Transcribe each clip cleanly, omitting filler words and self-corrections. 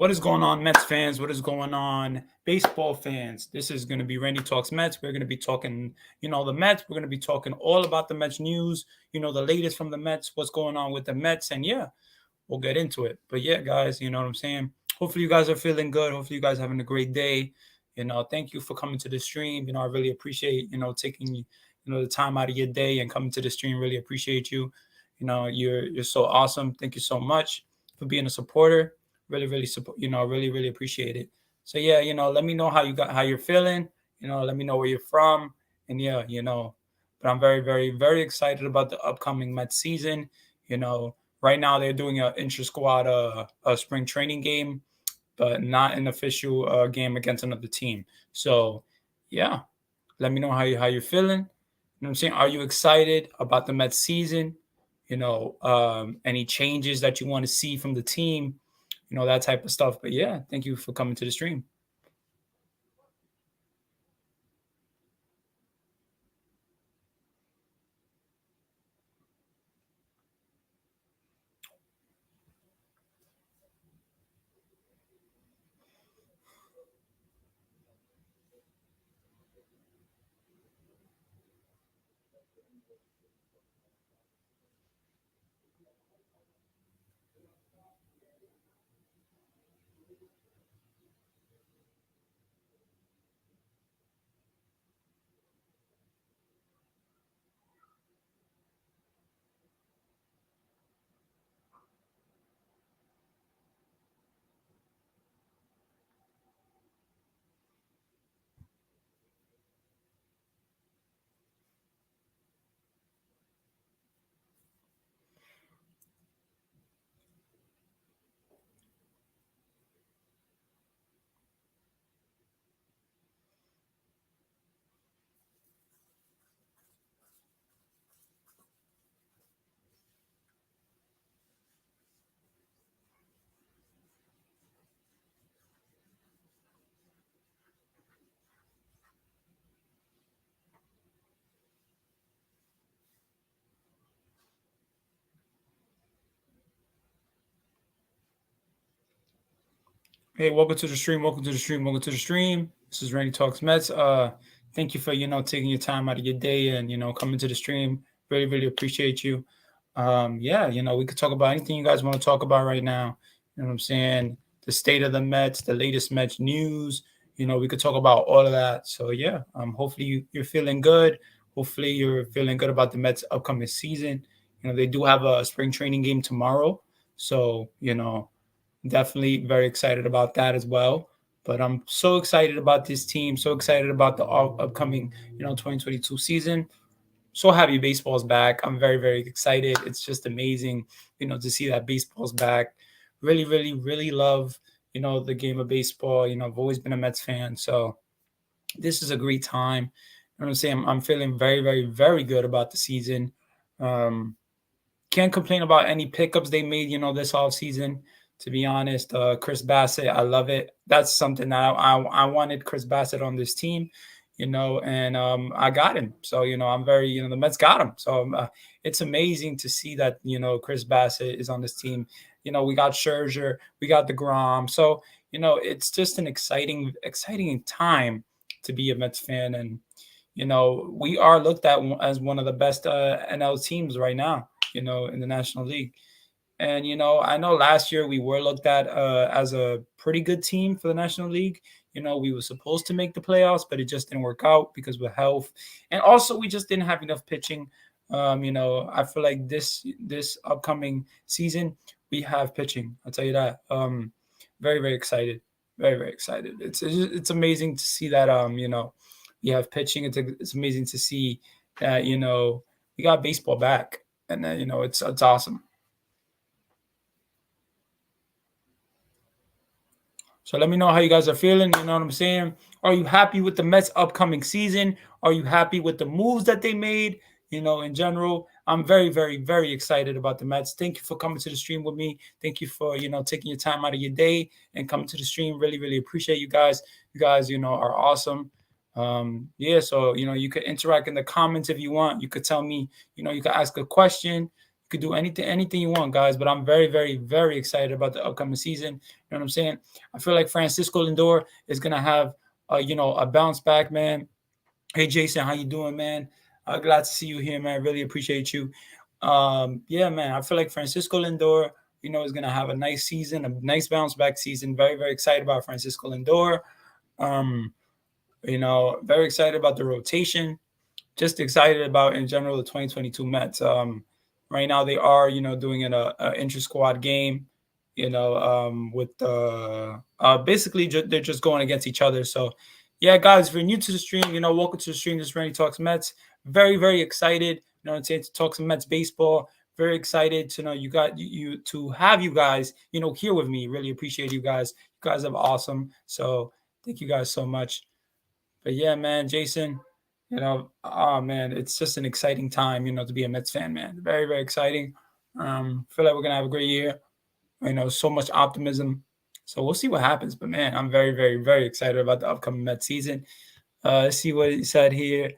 What is going on, Mets fans? What is going on, baseball fans? This is going to be Randy Talks Mets. We're going to be talking, the Mets. We're going to be talking all about the Mets news, the latest from the Mets, what's going on with the Mets. And yeah, we'll get into it. But yeah, guys, you know what I'm saying? Hopefully you guys are feeling good. Hopefully you guys are having a great day. Thank you for coming to the stream. I really appreciate, taking, the time out of your day and coming to the stream. Really appreciate you. You're so awesome. Thank you so much for being a supporter. Really support, really appreciate it. So yeah, let me know how you're feeling. Let me know where you're from. And yeah, but I'm very excited about the upcoming Mets season. Right now they're doing an intra squad a spring training game, but not an official game against another team. So yeah, let me know how you're feeling. You know what I'm saying? Are you excited about the Mets season? Any changes that you want to see from the team? That type of stuff. But yeah, thank you for coming to the stream. Hey, welcome to the stream. Welcome to the stream. Welcome to the stream. This is Randy Talks Mets. Thank you for taking your time out of your day and coming to the stream. Really appreciate you. Yeah, we could talk about anything you guys want to talk about right now. You know what I'm saying? The state of the Mets, the latest Mets news. We could talk about all of that. So yeah, hopefully you're feeling good. Hopefully you're feeling good about the Mets upcoming season. They do have a spring training game tomorrow. So, definitely very excited about that as well. But I'm so excited about this team, so excited about the upcoming, 2022 season. So happy baseball's back. I'm very excited. It's just amazing, to see that baseball's back. Really love, the game of baseball. I've always been a Mets fan. So this is a great time. You know what I'm saying? I'm feeling very good about the season. Um, can't complain about any pickups they made, this off season. To be honest, Chris Bassett, I love it. That's something that I wanted Chris Bassett on this team, and I got him. So I'm very, the Mets got him. So it's amazing to see that Chris Bassett is on this team. We got Scherzer, we got DeGrom. So it's just an exciting time to be a Mets fan, and we are looked at as one of the best NL teams right now, in the National League. And, I know last year we were looked at as a pretty good team for the National League. We were supposed to make the playoffs, but it just didn't work out because of health. And also we just didn't have enough pitching. I feel like this upcoming season, we have pitching. I'll tell you that. Very excited. Very excited. It's amazing to see that, we have pitching. It's amazing to see that, we got baseball back. And then, it's awesome. So let me know how you guys are feeling. You know what I'm saying? Are you happy with the Mets upcoming season? Are you happy with the moves that they made? In general, I'm very excited about the Mets. Thank you for coming to the stream with me. Thank you for, taking your time out of your day and coming to the stream. Really appreciate you guys. You guys, are awesome. Yeah, so, you can interact in the comments if you want. You could tell me, you could ask a question. You could do anything you want, guys. But I'm very, very, very excited about the upcoming season. You know what I'm saying? I feel like Francisco Lindor is gonna have, a bounce back, man. Hey, Jason, how you doing, man? Glad to see you here, man. Really appreciate you. Yeah, man. I feel like Francisco Lindor, is gonna have a nice season, a nice bounce back season. Very, very excited about Francisco Lindor. Um, very excited about the rotation. Just excited about in general the 2022 Mets. Right now they are, doing a inter squad game, with basically they're just going against each other. So, yeah, guys, if you're new to the stream, welcome to the stream. This is Randy Talks Mets. Very, very excited, I'm saying, to talk some Mets baseball. Very excited to know you to have you guys, here with me. Really appreciate you guys. You guys are awesome. So thank you guys so much. But yeah, man, Jason, oh man, it's just an exciting time, to be a Mets fan, man. Very, very exciting. Feel like we're gonna have a great year. So much optimism. So we'll see what happens. But man, I'm very, very, very excited about the upcoming Mets season. Let's see what he said here.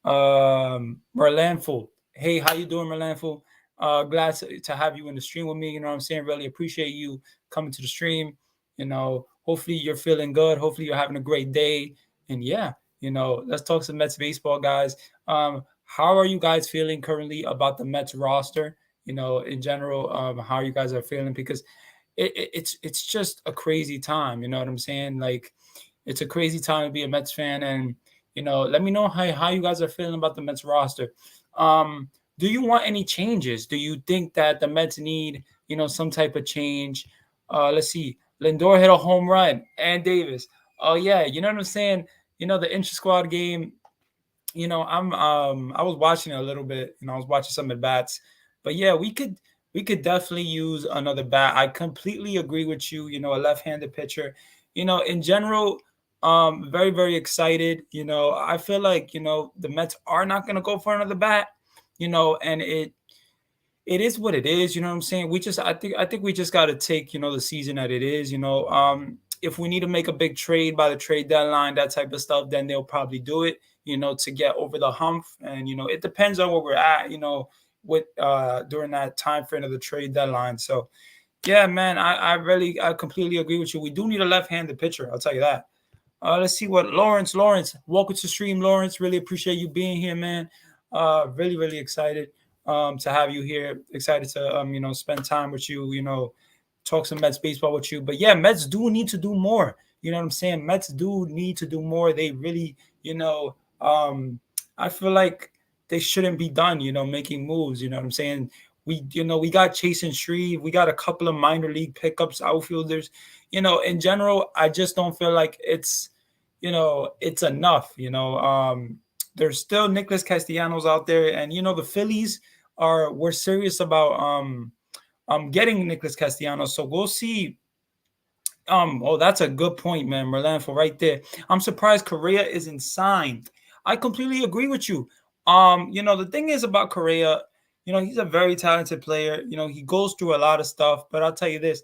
Merlanful. Hey, how you doing, Merlanful? Glad to have you in the stream with me. You know what I'm saying? Really appreciate you coming to the stream. Hopefully you're feeling good. Hopefully you're having a great day. And yeah, let's talk some Mets baseball, guys. How are you guys feeling currently about the Mets roster? In general, how you guys are feeling, because it's just a crazy time. You know what I'm saying? Like, it's a crazy time to be a Mets fan, and let me know how you guys are feeling about the Mets roster. Do you want any changes? Do you think that the Mets need some type of change? Let's see. Lindor hit a home run, and Davis. Oh yeah, you know what I'm saying? The intra squad game. I was watching it a little bit. I was watching some at bats, but yeah, we could definitely use another bat. I completely agree with you. A left-handed pitcher. In general, very, very excited. I feel like the Mets are not going to go for another bat. And it is what it is. You know what I'm saying? I think we just got to take the season that it is. If we need to make a big trade by the trade deadline, that type of stuff, then they'll probably do it. To get over the hump, and it depends on where we're at. With during that time frame of the trade deadline. So yeah, man, I completely agree with you. We do need a left-handed pitcher. I'll tell you that. Let's see what Lawrence, welcome to stream, Lawrence. Really appreciate you being here, man. Really, really excited to have you here. Excited to spend time with you, talk some Mets baseball with you. But yeah, Mets do need to do more. You know what I'm saying? Mets do need to do more. They really, I feel like they shouldn't be done, making moves. You know what I'm saying? We got Chasen Shreve. We got a couple of minor league pickups, outfielders. In general, I just don't feel like it's enough. There's still Nicholas Castellanos out there, and the Phillies we're serious about getting Nicholas Castellanos. So we'll see. Oh, that's a good point, man, Merlanfo, right there. I'm surprised Correa isn't signed. I completely agree with you. The thing is about Correa, he's a very talented player. He goes through a lot of stuff, but I'll tell you this.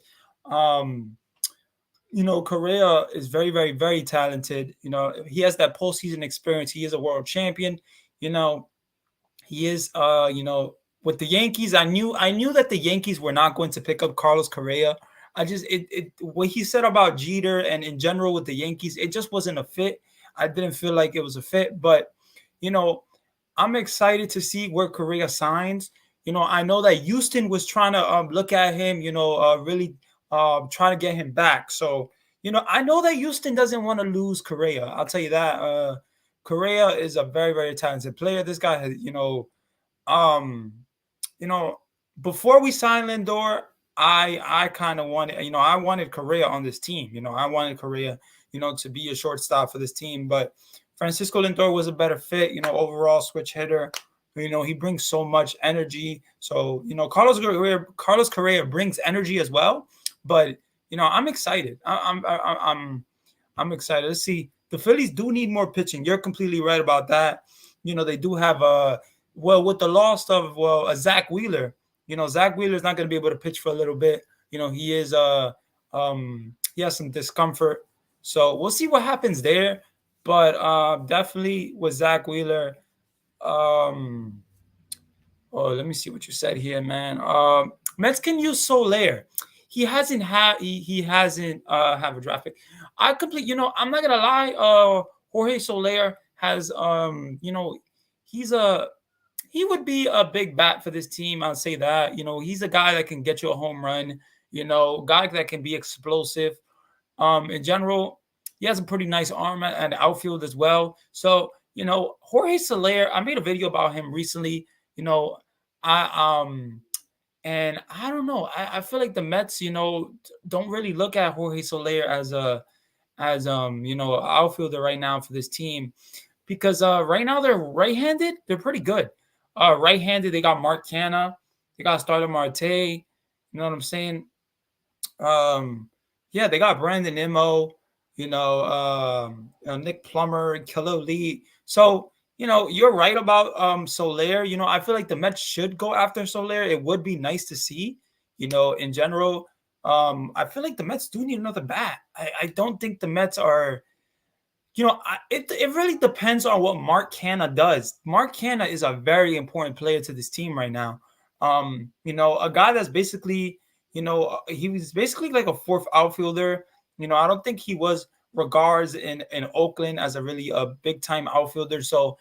Correa is very, very, very talented. He has that postseason experience. He is a world champion. He is, with the Yankees, I knew that the Yankees were not going to pick up Carlos Correa. What he said about Jeter and in general with the Yankees, it just wasn't a fit. I didn't feel like it was a fit, but I'm excited to see where Correa signs. I know that Houston was trying to look at him, really trying to get him back. So, I know that Houston doesn't want to lose Correa. I'll tell you that. Correa is a very, very talented player. This guy has, before we signed Lindor, I kind of wanted, I wanted Correa on this team. I wanted Correa, to be a shortstop for this team. But Francisco Lindor was a better fit, overall switch hitter. He brings so much energy. So, Carlos Correa brings energy as well. But, I'm excited. I'm excited. Let's see. The Phillies do need more pitching. You're completely right about that. They do have with the loss of Zach Wheeler. Zach Wheeler is not going to be able to pitch for a little bit. He is he has some discomfort. So we'll see what happens there. But definitely with Zach Wheeler, Oh, let me see what you said here, man. Mets can use Soler. He hasn't have a draft pick. I'm not gonna lie. Jorge Soler has he's a he would be a big bat for this team. I'll say that. He's a guy that can get you a home run. Guy that can be explosive. In general, he has a pretty nice arm at the outfield as well. So, Jorge Soler, I made a video about him recently. You know, I and I don't know. I feel like the Mets, don't really look at Jorge Soler as outfielder right now for this team because right now they're right-handed. They're pretty good. Right-handed, they got Mark Canha, they got Starter Marte. You know what I'm saying? Yeah, they got Brandon Nimmo, Nick Plummer, Khalil Lee. So, you're right about Soler. I feel like the Mets should go after Soler. It would be nice to see, in general. I feel like the Mets do need another bat. I don't think the Mets are, it really depends on what Mark Canha does. Mark Canha is a very important player to this team right now. A guy that's basically, he was basically like a fourth outfielder. I don't think he was regards in Oakland as a big time outfielder. So,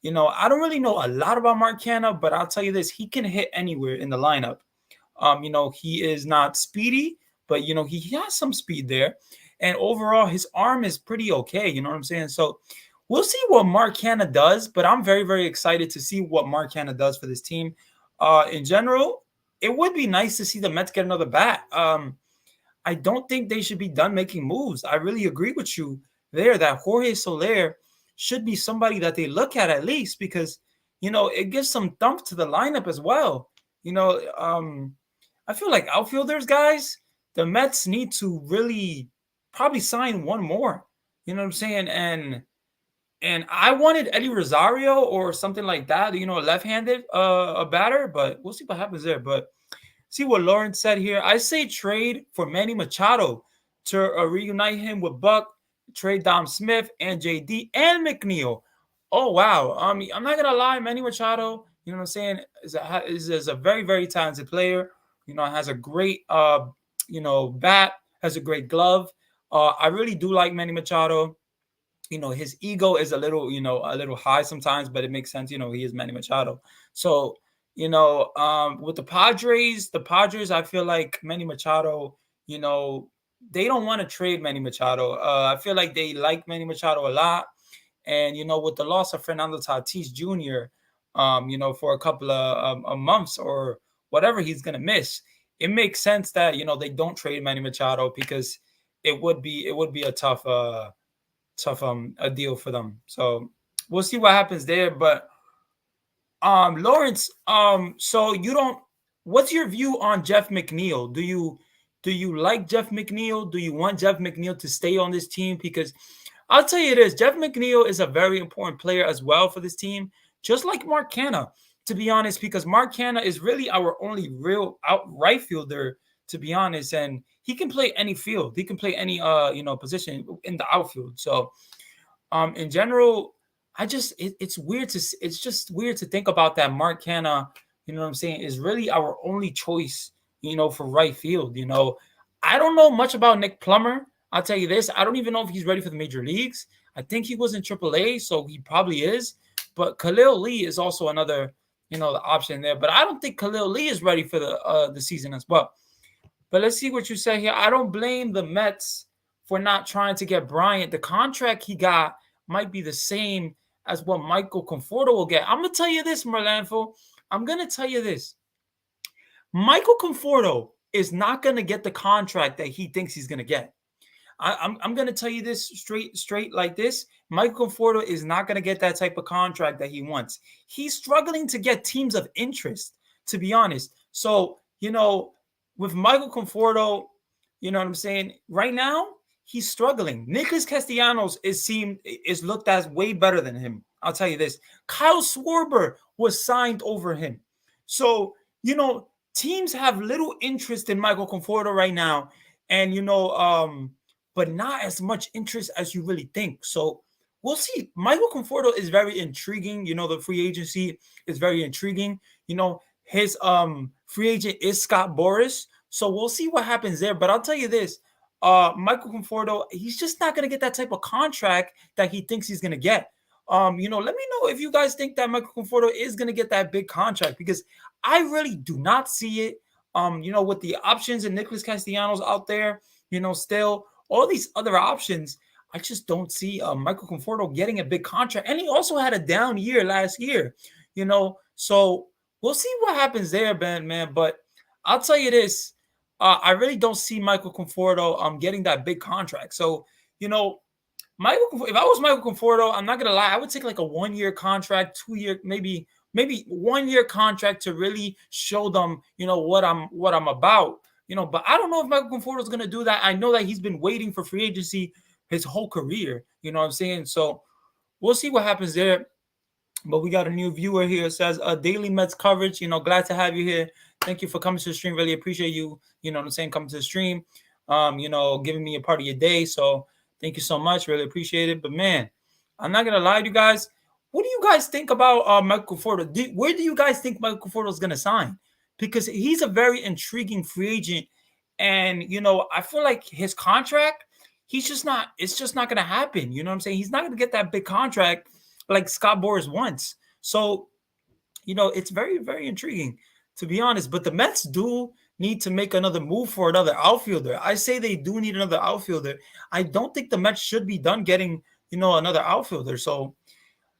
I don't really know a lot about Mark Canha, but I'll tell you this: he can hit anywhere in the lineup. He is not speedy, but he has some speed there. And overall, his arm is pretty okay. You know what I'm saying? So we'll see what Mark Canha does, but I'm very, very excited to see what Mark Canha does for this team. In general, it would be nice to see the Mets get another bat. I don't think they should be done making moves. I really agree with you there that Jorge Soler should be somebody that they look at least because, it gives some thump to the lineup as well. I feel like outfielders, guys, the Mets need to really probably sign one more. You know what I'm saying? And I wanted Eddie Rosario or something like that, left-handed a batter, but we'll see what happens there. But see what Lawrence said here. I say trade for Manny Machado to reunite him with Buck, trade Dom Smith and JD and McNeil. Oh wow! I'm not gonna lie, Manny Machado, you know what I'm saying, is a very, very talented player. Has a great bat, has a great glove. I really do like Manny Machado. His ego is a little high sometimes, but it makes sense. He is Manny Machado. So, with the Padres, I feel like Manny Machado, they don't want to trade Manny Machado. I feel like they like Manny Machado a lot. And, with the loss of Fernando Tatis Jr., for a couple of months or whatever he's going to miss, it makes sense that, they don't trade Manny Machado because it would be a tough a deal for them. So we'll see what happens there. But Lawrence, so you don't what's your view on Jeff McNeil? Do you like Jeff McNeil? Do you want Jeff McNeil to stay on this team? Because I'll tell you this, Jeff McNeil is a very important player as well for this team, just like Mark Canha, to be honest, because Mark Canha is really our only real right fielder, to be honest, and he can play any field. He can play any position in the outfield. So in general, it's just weird to think about that Mark Canha, you know what I'm saying, is really our only choice, for right field. I don't know much about Nick Plummer. I'll tell you this, I don't even know if he's ready for the major leagues. I think he was in AAA, so he probably is. But Khalil Lee is also another, the option there. But I don't think Khalil Lee is ready for the season as well. But let's see what you say here. I don't blame the Mets for not trying to get Bryant. The contract he got might be the same as what Michael Conforto will get. I'm going to tell you this, Merlanfo. I'm going to tell you this. Michael Conforto is not going to get the contract that he thinks he's going to get. I'm going to tell you this straight like this. Michael Conforto is not going to get that type of contract that he wants. He's struggling to get teams of interest, to be honest. So, with Michael Conforto, you know what I'm saying? Right now, he's struggling. Nicholas Castellanos is looked as way better than him. I'll tell you this. Kyle Schwarber was signed over him. So, teams have little interest in Michael Conforto right now. And, but not as much interest as you really think. So we'll see. Michael Conforto is very intriguing. You know, the free agency is very intriguing. You know, his free agent is Scott Boras. So we'll see what happens there. But I'll tell you this. Michael Conforto, he's just not gonna get that type of contract that he thinks he's gonna get. You know, let me know if you guys think that Michael Conforto is gonna get that big contract, because I really do not see it. You know, with the options and Nicholas Castellanos out there, you know, still all these other options, I just don't see Michael Conforto getting a big contract. And he also had a down year last year, you know. So we'll see what happens there, man. But I'll tell you this. I really don't see Michael Conforto getting that big contract. So, you know, if I was Michael Conforto, I'm not gonna lie, I would take like a 1-year contract, 2-year, maybe 1-year contract to really show them, you know, what I'm about. You know, but I don't know if Michael Conforto is gonna do that. I know that he's been waiting for free agency his whole career. You know what I'm saying? So we'll see what happens there. But we got a new viewer here. It says daily Mets coverage. You know, glad to have you here. Thank you for coming to the stream. Really appreciate you. You know what I'm saying? Coming to the stream. You know, giving me a part of your day. So thank you so much. Really appreciate it. But man, I'm not gonna lie to you guys. What do you guys think about Michael Conforto? Where do you guys think Michael Conforto is gonna sign? Because he's a very intriguing free agent, and you know, I feel like his contract, he's just not. It's just not gonna happen. You know what I'm saying? He's not gonna get that big contract like Scott Boras wants. So, you know, it's very, very intriguing, to be honest. But the Mets do need to make another move for another outfielder. I say they do need another outfielder. I don't think the Mets should be done getting, you know, another outfielder. So,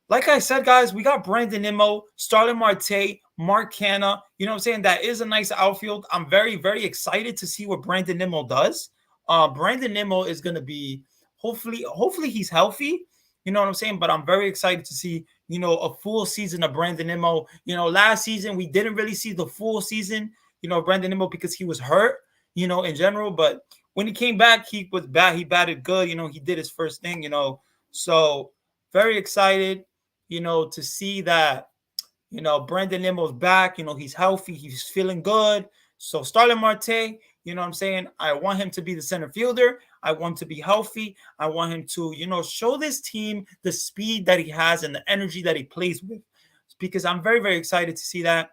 like I said, guys, we got Brandon Nimmo, Starlin Marte, Mark Canha. You know what I'm saying? That is a nice outfield. I'm very, very excited to see what Brandon Nimmo does. Brandon Nimmo is going to be, hopefully he's healthy. You know what I'm saying? But I'm very excited to see, you know, a full season of Brandon Nimmo. You know, last season we didn't really see the full season, you know, Brandon Nimmo, because he was hurt, you know, in general. But when he came back, he was bad. He batted good. You know, he did his first thing, you know. So very excited, you know, to see that, you know, Brandon Nimmo's back. You know, he's healthy. He's feeling good. So Starlin Marte, you know what I'm saying? I want him to be the center fielder. I want him to be healthy. I want him to, you know, show this team the speed that he has and the energy that he plays with, because I'm very, very excited to see that.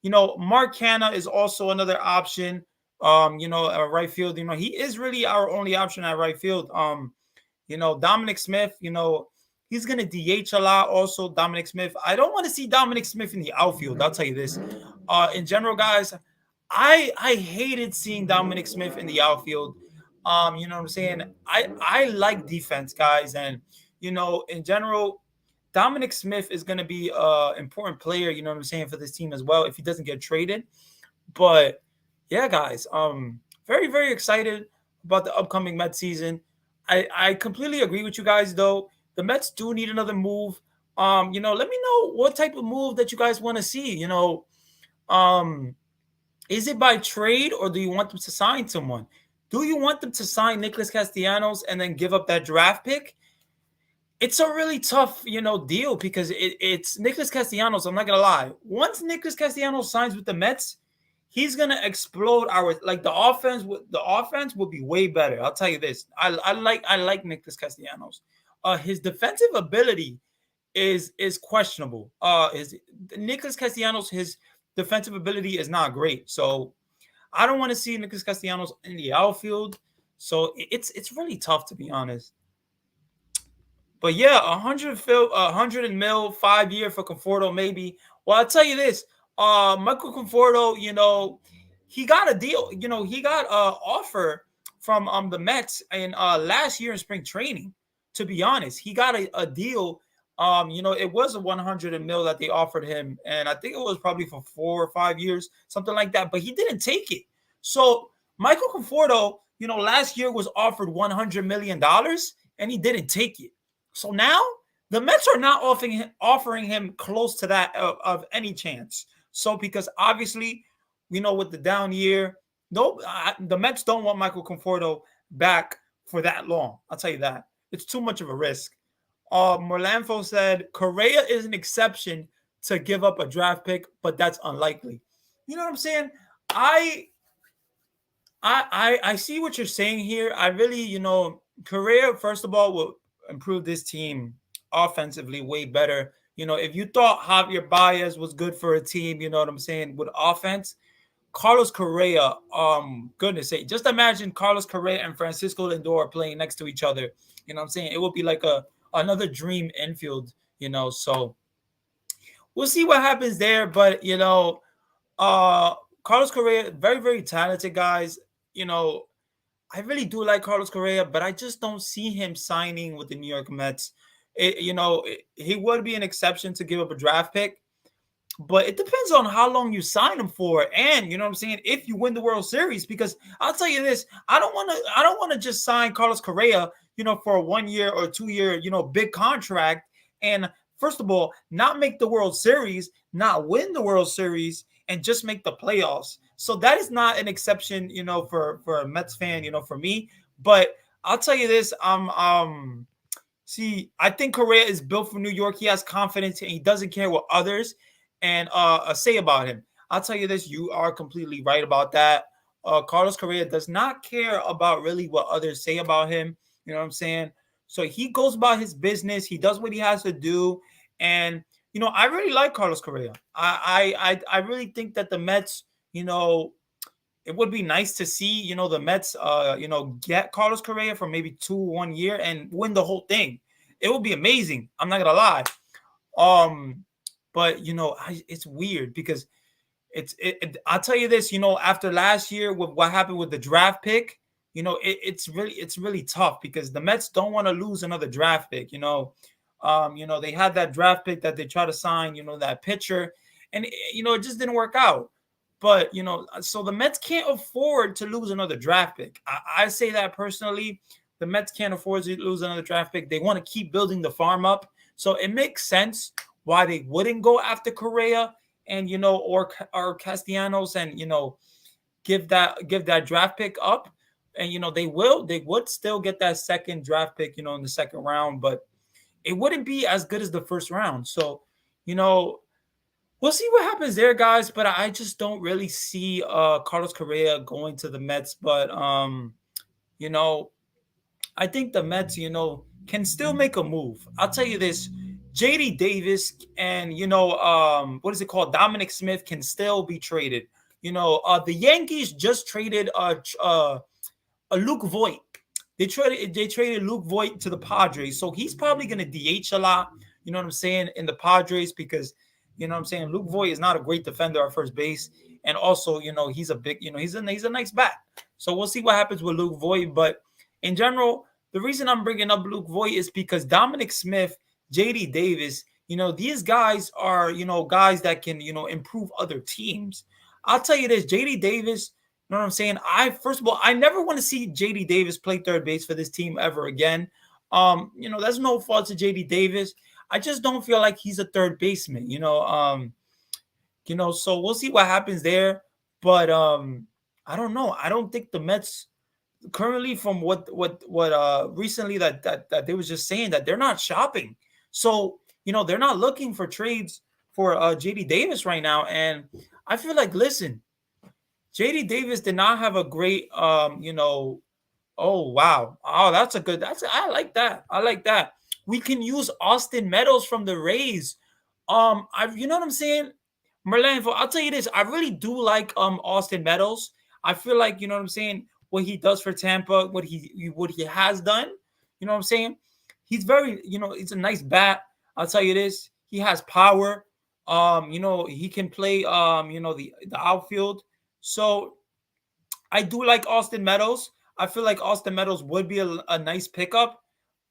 You know, Mark Canha is also another option. You know, at right field, you know, he is really our only option at right field. You know, Dominic Smith, you know, he's going to DH a lot also, Dominic Smith. I don't want to see Dominic Smith in the outfield. I'll tell you this. In general, guys, I hated seeing Dominic Smith in the outfield. You know what I'm saying? I like defense, guys. And, you know, in general, Dominic Smith is going to be an important player, you know what I'm saying, for this team as well if he doesn't get traded. But, yeah, guys, very, very excited about the upcoming Mets season. I completely agree with you guys, though. The Mets do need another move. You know, let me know what type of move that you guys want to see. You know, is it by trade, or do you want them to sign someone? Do you want them to sign Nicholas Castellanos and then give up that draft pick? It's a really tough, you know, deal, because it's Nicholas Castellanos. I'm not gonna lie. Once Nicholas Castellanos signs with the Mets, he's gonna explode our, like, the offense. The offense will be way better. I'll tell you this. I like Nicholas Castellanos. His defensive ability is questionable. Is Nicholas Castellanos, his defensive ability is not great. So I don't want to see Nicholas Castellanos in the outfield. So it's really tough, to be honest. But yeah, 100 mil 5 year for Conforto, maybe. Well, I'll tell you this. Michael Conforto, you know, he got a deal. You know, he got an offer from the Mets in last year in spring training. To be honest, he got a deal. You know, it was a 100 mil that they offered him, and I think it was probably for 4 or 5 years, something like that. But he didn't take it. So Michael Conforto, you know, last year was offered $100 million, and he didn't take it. So now the Mets are not offering him close to that of any chance. So because obviously, you know, with the down year, the Mets don't want Michael Conforto back for that long. I'll tell you that. It's too much of a risk. Merlanfo said Correa is an exception to give up a draft pick, but that's unlikely. You know what I'm saying? I see what you're saying here. I really, you know, Correa, first of all, will improve this team offensively way better. You know, if you thought Javier Baez was good for a team, you know what I'm saying, with offense, Carlos Correa, goodness sake, just imagine Carlos Correa and Francisco Lindor playing next to each other. You know what I'm saying? It would be like another dream infield, you know. So we'll see what happens there. But uh Carlos Correa, very, very talented guys. You know, I really do like Carlos Correa, but I just don't see him signing with the New York Mets. He would be an exception to give up a draft pick, but it depends on how long you sign him for, and you know what I'm saying, if you win the World Series. Because I'll tell you this, I don't want to just sign Carlos Correa, for a 1 year or 2 year, big contract, and first of all, not make the World Series, not win the World Series, and just make the playoffs. So that is not an exception, for a Mets fan, for me. But I'll tell you this, see, I think Correa is built for New York. He has confidence and he doesn't care what others and say about him. I'll tell you this, you are completely right about that. Carlos Correa does not care about really what others say about him. You know what I'm saying? So he goes about his business. He does what he has to do. And, I really like Carlos Correa. I really think that the Mets, it would be nice to see, the Mets, get Carlos Correa for maybe 1 year and win the whole thing. It would be amazing. I'm not gonna lie. But it's weird because I'll tell you this, after last year with what happened with the draft pick, it's really tough because the Mets don't want to lose another draft pick. They had that draft pick that they try to sign, that pitcher, and it just didn't work out. But so the Mets can't afford to lose another draft pick. I say that personally. The Mets can't afford to lose another draft pick. They want to keep building the farm up. So it makes sense why they wouldn't go after Correa and or Castellanos and give that draft pick up. And they would still get that second draft pick, in the second round, but it wouldn't be as good as the first round. So, we'll see what happens there, guys. But I just don't really see Carlos Correa going to the Mets. But I think the Mets, can still make a move. I'll tell you this. JD Davis and what is it called? Dominic Smith can still be traded. The Yankees just traded Luke Voit. They traded Luke Voit to the Padres. So he's probably gonna DH a lot, you know what I'm saying, in the Padres, because Luke Voit is not a great defender at first base. And also, he's a big, he's a nice bat. So we'll see what happens with Luke Voit. But in general, the reason I'm bringing up Luke Voit is because Dominic Smith, JD Davis, these guys are, guys that can, improve other teams. I'll tell you this, JD Davis, you know what I'm saying? First of all, I never want to see JD Davis play third base for this team ever again. That's no fault to JD Davis. I just don't feel like he's a third baseman, so we'll see what happens there. But I don't know. I don't think the Mets currently, from what recently that they was just saying that they're not shopping. So, they're not looking for trades for JD Davis right now. And I feel like, listen, JD Davis did not have a great oh wow. Oh, I like that. I like that. We can use Austin Meadows from the Rays. You know what I'm saying? Merlin, I'll tell you this. I really do like Austin Meadows. I feel like, you know what I'm saying, what he does for Tampa, what he has done, you know what I'm saying? He's very, it's a nice bat. I'll tell you this. He has power. He can play the outfield. So I do like Austin Meadows. I feel like Austin Meadows would be a nice pickup.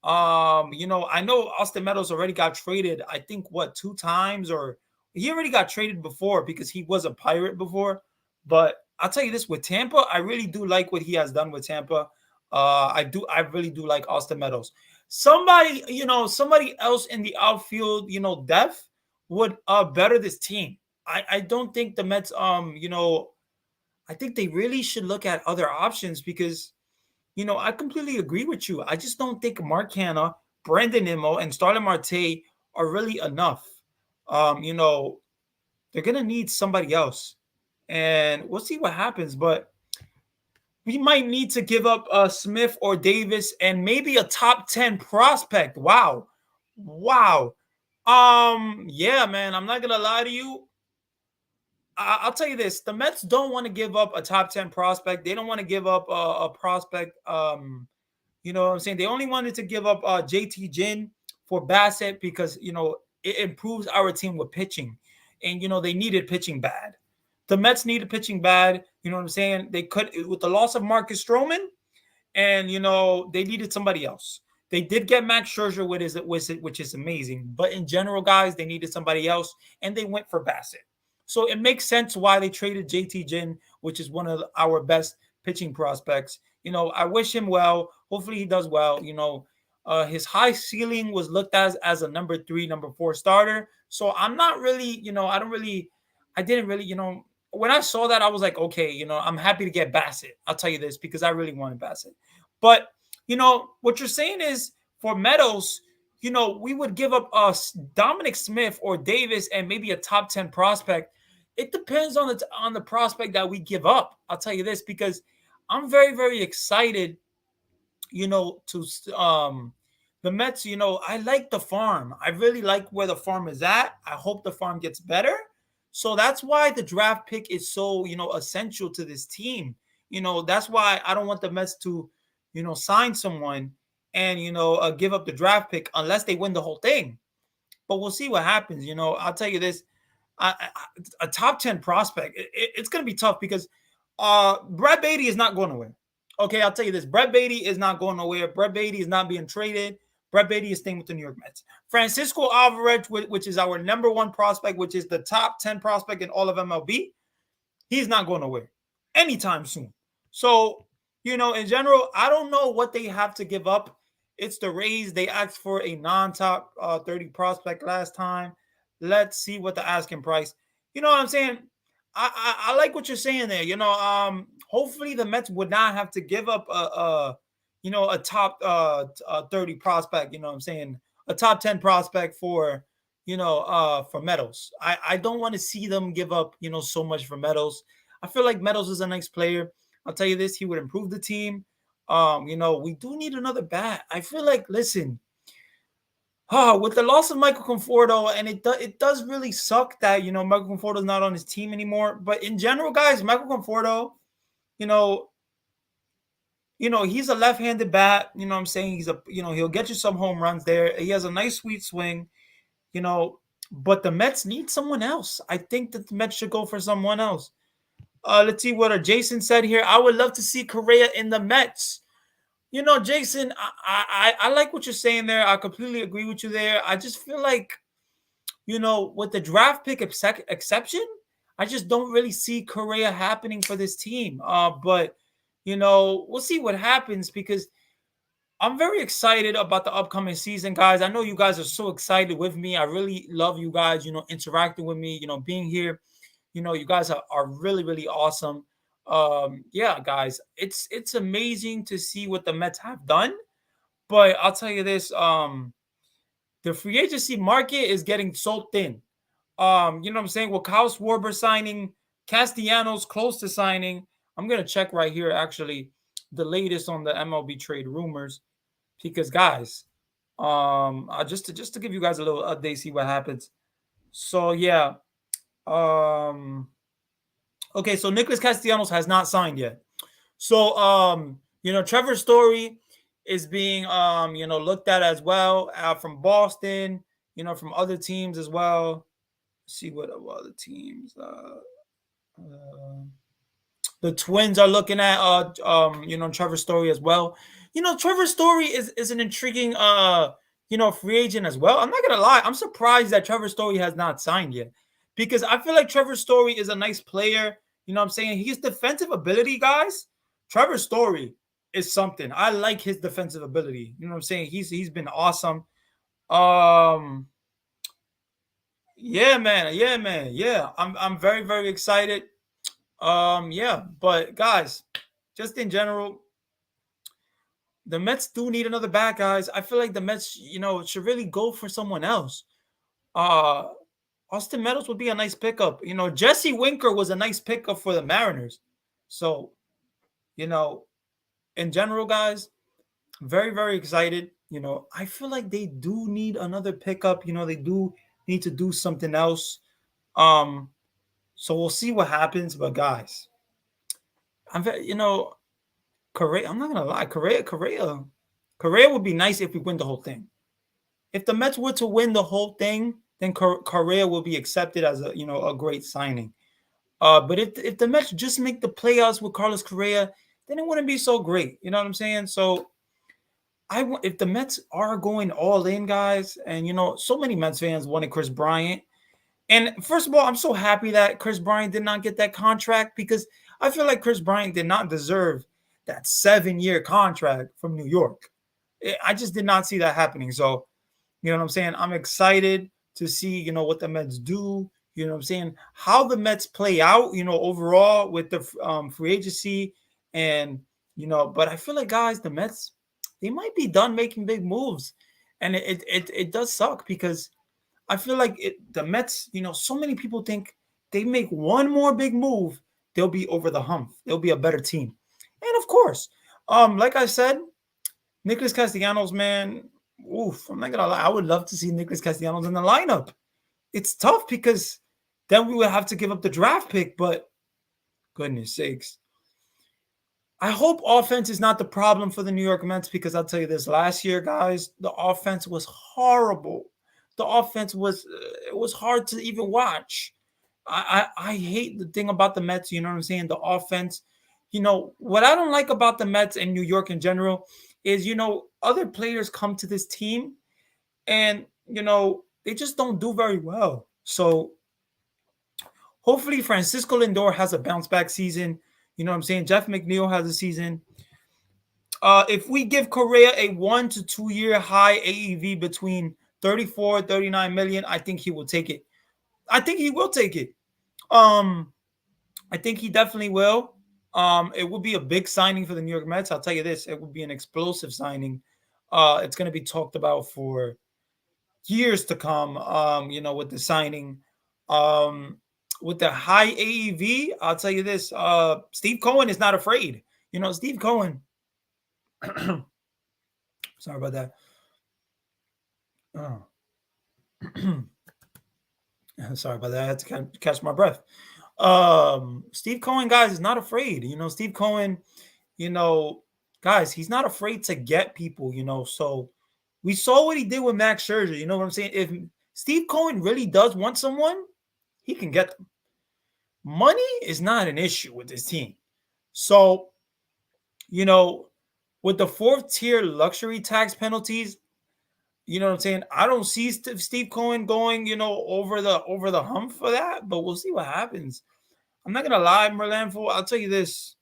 I know Austin Meadows already got traded, I think, 2 times, or he already got traded before because he was a Pirate before. But I'll tell you this, with Tampa, I really do like what he has done with Tampa. I really do like Austin Meadows. Somebody else in the outfield, depth would better this team. I don't think the Mets, I think they really should look at other options because, I completely agree with you. I just don't think Mark Hanna, Brandon Nimmo, and Starling Marte are really enough. They're going to need somebody else. And we'll see what happens. But we might need to give up Smith or Davis and maybe a top 10 prospect. Wow. Wow. Yeah, man. I'm not gonna lie to you. I'll tell you this: the Mets don't want to give up a top 10 prospect. They don't want to give up a prospect. You know what I'm saying? They only wanted to give up JT Jin for Bassett because it improves our team with pitching, and they needed pitching bad. The Mets needed pitching bad. You know what I'm saying? They could with the loss of Marcus Stroman, and they needed somebody else. They did get Max Scherzer, which is amazing. But in general, guys, they needed somebody else, and they went for Bassett. So it makes sense why they traded JT Jin, which is one of our best pitching prospects. I wish him well. Hopefully, he does well. His high ceiling was looked as a number 3, number 4 starter. So I'm not really, I didn't really, when I saw that, I was like, okay, I'm happy to get Bassett. I'll tell you this because I really wanted Bassett. But what you're saying is for Meadows, we would give up us Dominic Smith or Davis and maybe a top 10 prospect. It depends on the prospect that we give up. I'll tell you this because I'm very, very excited, to the Mets. I like the farm. I really like where the farm is at. I hope the farm gets better. So that's why the draft pick is so, essential to this team. That's why I don't want the Mets to, sign someone and, give up the draft pick unless they win the whole thing. But we'll see what happens. I'll tell you this, a top 10 prospect, it's going to be tough because Brett Baty is not going nowhere. Okay, I'll tell you this. Brett Baty is not going nowhere. Brett Baty is not being traded. Brett Baty is staying with the New York Mets. Francisco Alvarez, which is our number 1 prospect, which is the top 10 prospect in all of MLB, he's not going nowhere anytime soon. So, in general, I don't know what they have to give up. It's the Rays. They asked for a non-top 30 prospect last time. Let's see what the asking price. You know what I'm saying? I like what you're saying there. Hopefully the Mets would not have to give up a top 30 prospect. You know what I'm saying? A top 10 prospect for for Meadows. I don't want to see them give up so much for Meadows. I feel like Meadows is a nice player. I'll tell you this: he would improve the team. We do need another bat. I feel like, listen, with the loss of Michael Conforto, and it does really suck that Michael Conforto is not on his team anymore. But in general, guys, Michael Conforto, he's a left-handed bat. You know what I'm saying? He'll get you some home runs there. He has a nice, sweet swing. But the Mets need someone else. I think that the Mets should go for someone else. Let's see what Jason said here. I would love to see Correa in the Mets. Jason, I like what you're saying there. I completely agree with you there. I just feel like, with the draft pick exception, I just don't really see Correa happening for this team. But, we'll see what happens because I'm very excited about the upcoming season, guys. I know you guys are so excited with me. I really love you guys, interacting with me, being here. You guys are really, really awesome. Yeah, guys, it's amazing to see what the Mets have done. But I'll tell you this, the free agency market is getting so thin. You know what I'm saying? With Kyle Schwarber signing, Castellanos close to signing. I'm gonna check right here, actually, the latest on the MLB trade rumors. Because guys, just to give you guys a little update, see what happens. So yeah. Okay, so Nicholas Castellanos has not signed yet. So Trevor Story is being looked at as well from Boston, from other teams as well. Let's see what other teams. The Twins are looking at Trevor Story as well. Trevor Story is an intriguing free agent as well. I'm not gonna lie, I'm surprised that Trevor Story has not signed yet. Because I feel like Trevor Story is a nice player. You know what I'm saying? His defensive ability, guys. Trevor Story is something. I like his defensive ability. You know what I'm saying? He's been awesome. Yeah, man. Yeah. I'm very, very excited. Yeah, but guys, just in general, the Mets do need another bat, guys. I feel like the Mets, should really go for someone else. Austin Meadows would be a nice pickup. Jesse Winker was a nice pickup for the Mariners. So, in general, guys, very, very excited. I feel like they do need another pickup. They do need to do something else. Um, so we'll see what happens. But guys, I'm very, Correa. I'm not gonna lie, Correa would be nice if we win the whole thing. If the Mets were to win the whole thing, then Correa will be accepted as a great signing. But if the Mets just make the playoffs with Carlos Correa, then it wouldn't be so great. You know what I'm saying? So if the Mets are going all in, guys, and so many Mets fans wanted Chris Bryant. And first of all, I'm so happy that Chris Bryant did not get that contract because I feel like Chris Bryant did not deserve that 7-year contract from New York. I just did not see that happening. So, you know what I'm saying? I'm excited to see, what the Mets do. You know what I'm saying? How the Mets play out, overall with the free agency. And, but I feel like, guys, the Mets, they might be done making big moves. And it does suck because I feel like the Mets, so many people think they make one more big move, they'll be over the hump. They'll be a better team. And of course, like I said, Nicholas Castellanos, man, oof, I'm not gonna lie. I would love to see Nicholas Castellanos in the lineup. It's tough because then we would have to give up the draft pick, but goodness sakes. I hope offense is not the problem for the New York Mets because I'll tell you this, last year, guys, the offense was horrible. The offense was it was hard to even watch. I hate the thing about the Mets, you know what I'm saying? The offense. What I don't like about the Mets and New York in general is, other players come to this team and, they just don't do very well. So hopefully Francisco Lindor has a bounce back season. You know what I'm saying? Jeff McNeil has a season. If we give Correa a 1 to 2 year high AEV between 34, 39 million, I think he will take it. I think he will take it. I think he definitely will. It would be a big signing for the New York Mets. I'll tell you this, it would be an explosive signing. It's going to be talked about for years to come, with the signing. With the high AEV, I'll tell you this, Steve Cohen is not afraid. Steve Cohen, sorry about that. Oh. Sorry about that. I had to catch my breath. Steve Cohen, guys, is not afraid. Steve Cohen, guys, he's not afraid to get people, So we saw what he did with Max Scherzer. You know what I'm saying? If Steve Cohen really does want someone, he can get them. Money is not an issue with this team. So, with the 4th tier luxury tax penalties, you know what I'm saying? I don't see Steve Cohen going, over the hump for that, but we'll see what happens. I'm not gonna lie, Merlanfo. I'll tell you this.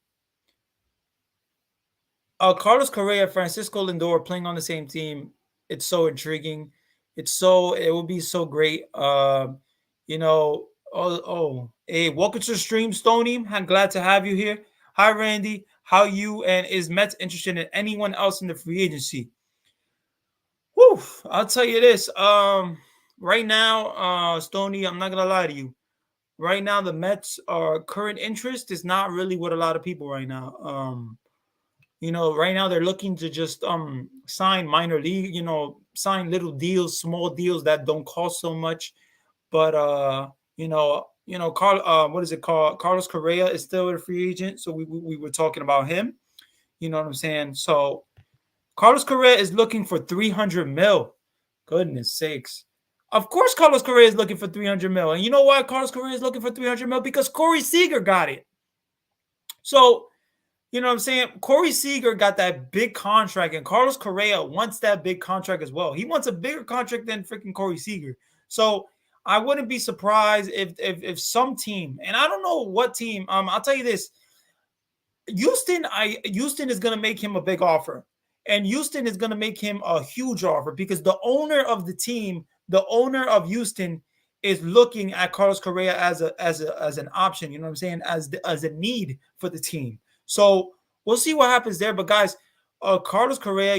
Carlos Correa, Francisco Lindor playing on the same team. It's so intriguing. It would be so great. Hey, welcome to the stream, Stony. I'm glad to have you here. Hi, Randy. How you and is Mets interested in anyone else in the free agency? Whew, I'll tell you this. Right now, Stony, I'm not gonna lie to you. Right now, the Mets' current interest is not really with a lot of people right now. Right now they're looking to just sign minor league, sign little deals, small deals that don't cost so much. But what is it called? Carlos Correa is still a free agent, so we were talking about him. You know what I'm saying? So Carlos Correa is looking for 300 mil. Goodness sakes. Of course, Carlos Correa is looking for 300 mil. And you know why Carlos Correa is looking for 300 mil? Because Corey Seager got it. So, you know what I'm saying? Corey Seager got that big contract, and Carlos Correa wants that big contract as well. He wants a bigger contract than freaking Corey Seager. So I wouldn't be surprised if some team, and I don't know what team, I'll tell you this. Houston is going to make him a big offer. And Houston is going to make him a huge offer because the owner of the team, the owner of Houston, is looking at Carlos Correa as an option. You know what I'm saying? As a need for the team. So we'll see what happens there. But guys, Carlos Correa,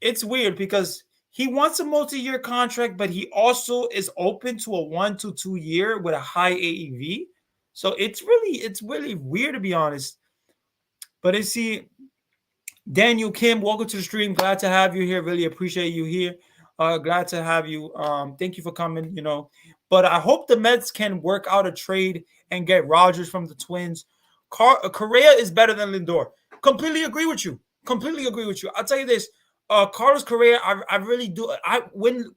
it's weird because he wants a multi-year contract, but he also is open to a 1 to 2 year with a high AEV. So it's really weird, to be honest. But Daniel Kim, welcome to the stream. Glad to have you here. Really appreciate you here. Glad to have you. Thank you for coming. But I hope the Mets can work out a trade and get Rogers from the Twins. Correa is better than Lindor. Completely agree with you. Completely agree with you. I'll tell you this. Carlos Correa, I really do. When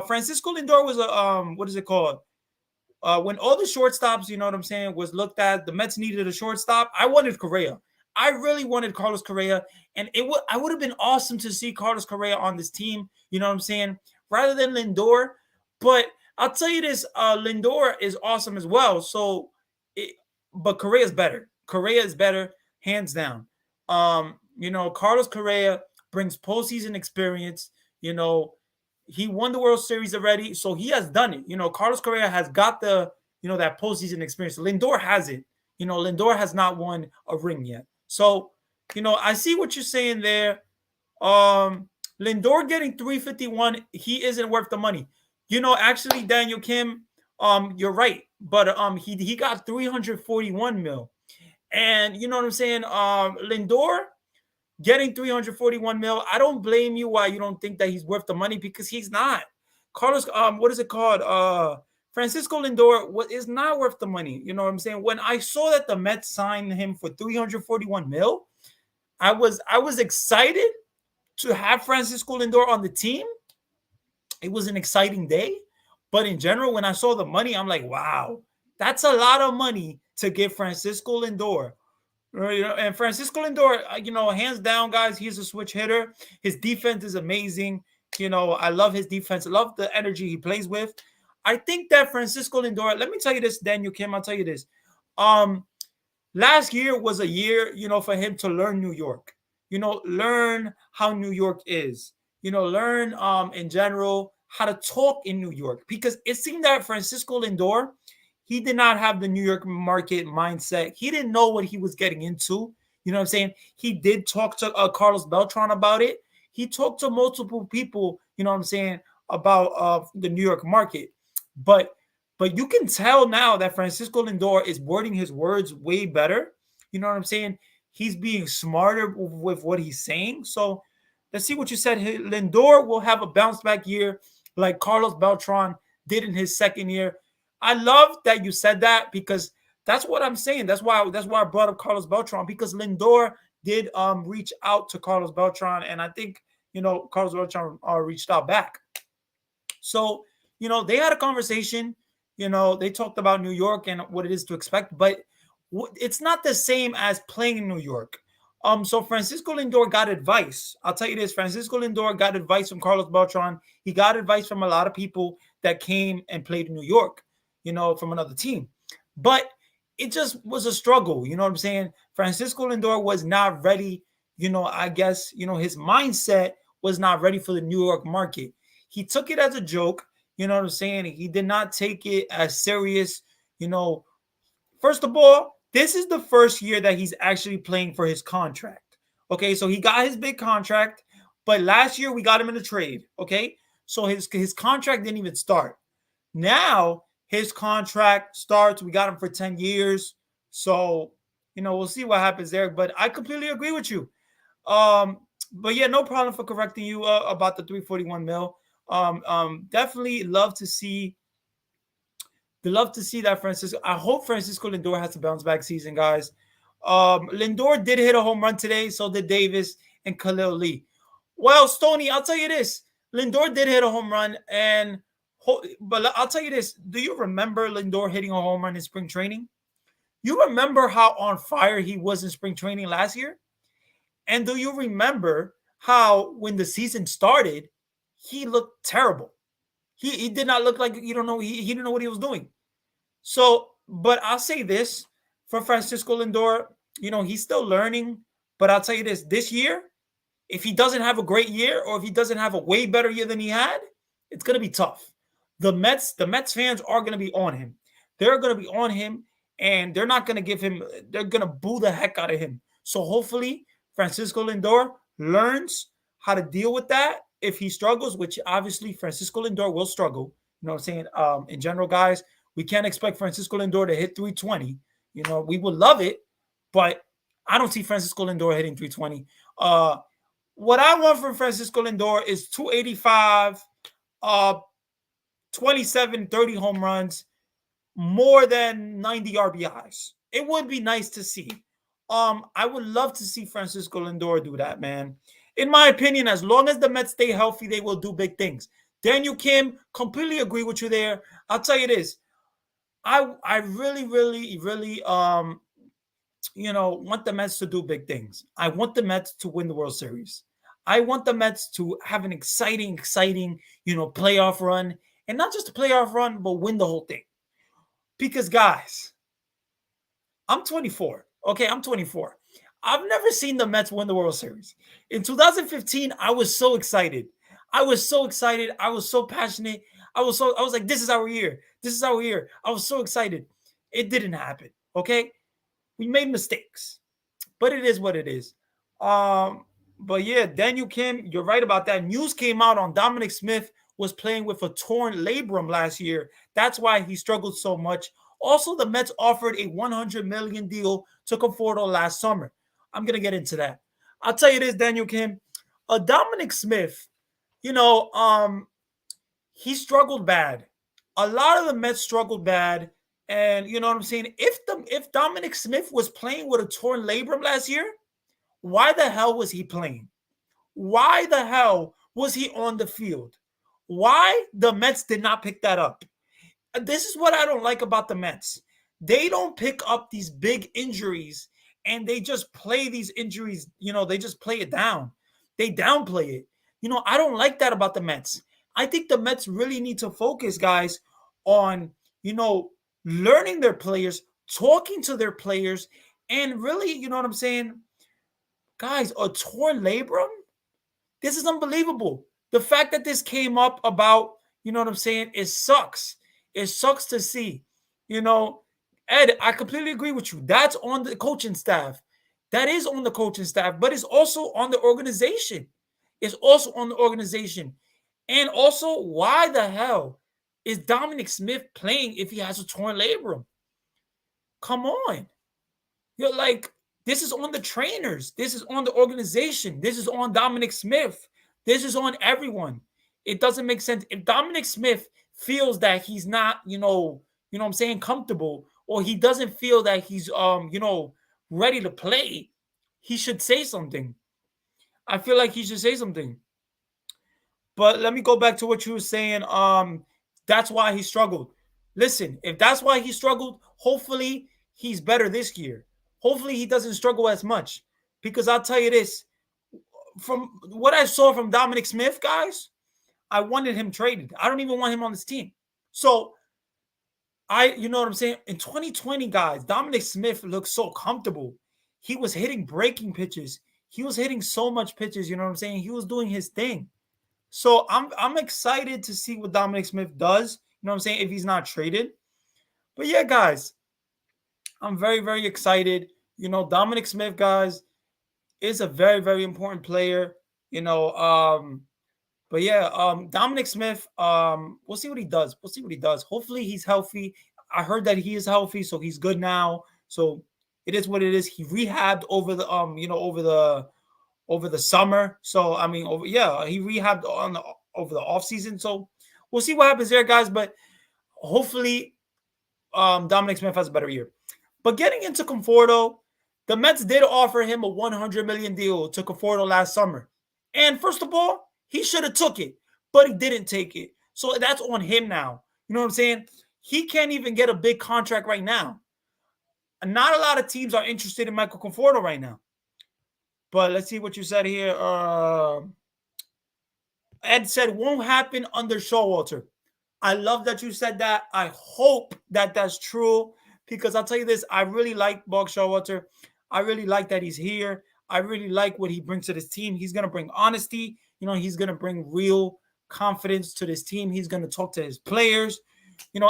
Francisco Lindor was a what is it called? When all the shortstops, you know what I'm saying, was looked at, the Mets needed a shortstop. I wanted Correa. I really wanted Carlos Correa, and I would have been awesome to see Carlos Correa on this team. You know what I'm saying, rather than Lindor. But I'll tell you this: Lindor is awesome as well. But Correa is better. Correa is better, hands down. Carlos Correa brings postseason experience. He won the World Series already, so he has done it. Carlos Correa has got that postseason experience. Lindor hasn't. Lindor has not won a ring yet. So, I see what you're saying there. Lindor getting 351, he isn't worth the money. Actually, Daniel Kim, you're right. But he got 341 mil. And you know what I'm saying? Lindor getting 341 mil. I don't blame you why you don't think that he's worth the money, because he's not. Carlos, what is it called? Francisco Lindor is not worth the money. You know what I'm saying? When I saw that the Mets signed him for 341 mil, I was excited to have Francisco Lindor on the team. It was an exciting day. But in general, when I saw the money, I'm like, wow, that's a lot of money to give Francisco Lindor. And Francisco Lindor, hands down, guys, he's a switch hitter. His defense is amazing. I love his defense. I love the energy he plays with. I think that Francisco Lindor, let me tell you this, Daniel Kim, I'll tell you this. Last year was a year, for him to learn New York. Learn how New York is. Learn in general how to talk in New York, because it seemed that Francisco Lindor, he did not have the New York market mindset. He didn't know what he was getting into. You know what I'm saying? He did talk to Carlos Beltran about it. He talked to multiple people, you know what I'm saying, about the New York market. But you can tell now that Francisco Lindor is wording his words way better. You know what I'm saying? He's being smarter with what he's saying. So let's see what you said. Lindor will have a bounce back year like Carlos Beltran did in his second year. I love that you said that, because that's what I'm saying. That's why I brought up Carlos Beltran, because Lindor did reach out to Carlos Beltran, and I think Carlos Beltran reached out back. So they had a conversation. They talked about New York and what it is to expect, but it's not the same as playing in New York. So Francisco Lindor got advice. I'll tell you this: Francisco Lindor got advice from Carlos Beltran. He got advice from a lot of people that came and played in New York, from another team. But it just was a struggle. You know what I'm saying? Francisco Lindor was not ready. I guess, his mindset was not ready for the New York market. He took it as a joke. You know what I'm saying? He did not take it as serious. First of all, this is the first year that he's actually playing for his contract. Okay, so he got his big contract, but last year we got him in a trade. Okay, so his contract didn't even start. Now his contract starts. We got him for 10 years. So, we'll see what happens there. But I completely agree with you. But yeah, no problem for correcting you about the 341 mil. Definitely love to see that Francisco. I hope Francisco Lindor has a bounce back season, guys. Lindor did hit a home run today, so did Davis and Khalil Lee. Well, Stoney, I'll tell you this: Lindor did hit a home run, but I'll tell you this: do you remember Lindor hitting a home run in spring training? You remember how on fire he was in spring training last year? And do you remember how when the season started, he looked terrible? He did not look like, he didn't know what he was doing. So, but I'll say this for Francisco Lindor, he's still learning. But I'll tell you this year, if he doesn't have a great year, or if he doesn't have a way better year than he had, it's going to be tough. The Mets fans are going to be on him. They're going to be on him, and they're not going to they're going to boo the heck out of him. So hopefully Francisco Lindor learns how to deal with that. If he struggles, which obviously Francisco Lindor will struggle, you know what I'm saying? In general, guys, we can't expect Francisco Lindor to hit 320. We would love it, but I don't see Francisco Lindor hitting 320. What I want from Francisco Lindor is 285, 27, 30 home runs, more than 90 RBIs. It would be nice to see. I would love to see Francisco Lindor do that, man. In my opinion, as long as the Mets stay healthy, they will do big things. Daniel Kim, completely agree with you there. I'll tell you this. I really, really, really want the Mets to do big things. I want the Mets to win the World Series. I want the Mets to have an exciting, playoff run. And not just a playoff run, but win the whole thing. Because, guys, I'm 24. Okay, I'm 24. I've never seen the Mets win the World Series. In 2015, I was so excited. I was so passionate. I was like, this is our year. This is our year. I was so excited. It didn't happen. Okay. We made mistakes, but it is what it is. But yeah, Daniel Kim, you're right about that. News came out on Dominic Smith was playing with a torn labrum last year. That's why he struggled so much. Also, the Mets offered a $100 million deal to Conforto last summer. I'm going to get into that. I'll tell you this, Daniel Kim. Dominic Smith, he struggled bad. A lot of the Mets struggled bad. And you know what I'm saying? If Dominic Smith was playing with a torn labrum last year, why the hell was he playing? Why the hell was he on the field? Why the Mets did not pick that up? This is what I don't like about the Mets. They don't pick up these big injuries and they just play these injuries. They just play it down. They downplay it. I don't like that about the Mets. I think the Mets really need to focus, guys, on, learning their players, talking to their players, and really, you know what I'm saying? Guys, a torn labrum? This is unbelievable. The fact that this came up about, you know what I'm saying? It sucks. It sucks to see. Ed, I completely agree with you. That's on the coaching staff. That is on the coaching staff, but it's also on the organization. It's also on the organization. And also, why the hell is Dominic Smith playing if he has a torn labrum? Come on. You're like, this is on the trainers. This is on the organization. This is on Dominic Smith. This is on everyone. It doesn't make sense. If Dominic Smith feels that he's not, comfortable, or he doesn't feel that he's, ready to play, he should say something. I feel like he should say something. But let me go back to what you were saying. That's why he struggled. Listen, if that's why he struggled, hopefully he's better this year. Hopefully he doesn't struggle as much. Because I'll tell you this, from what I saw from Dominic Smith, guys, I wanted him traded. I don't even want him on this team. So, you know what I'm saying? In 2020, guys, Dominic Smith looked so comfortable. He was hitting breaking pitches. He was hitting so much pitches, you know what I'm saying? He was doing his thing. So I'm excited to see what Dominic Smith does, you know what I'm saying, if he's not traded. But yeah, guys, I'm very, very excited. Dominic Smith, guys, is a very, very important player, But yeah, Dominic Smith, we'll see what he does. We'll see what he does. Hopefully he's healthy. I heard that he is healthy, so he's good now. So it is what it is. He rehabbed over the over the summer. So he rehabbed over the offseason. So we'll see what happens there, guys. But hopefully Dominic Smith has a better year. But getting into Conforto, the Mets did offer him a $100 million deal to Conforto last summer. And first of all, he should have took it, but he didn't take it. So that's on him now. You know what I'm saying? He can't even get a big contract right now. And not a lot of teams are interested in Michael Conforto right now. But let's see what you said here. Ed said, won't happen under Showalter. I love that you said that. I hope that that's true, because I'll tell you this. I really like Buck Showalter. I really like that he's here. I really like what he brings to this team. He's going to bring honesty. He's going to bring real confidence to this team. He's going to talk to his players.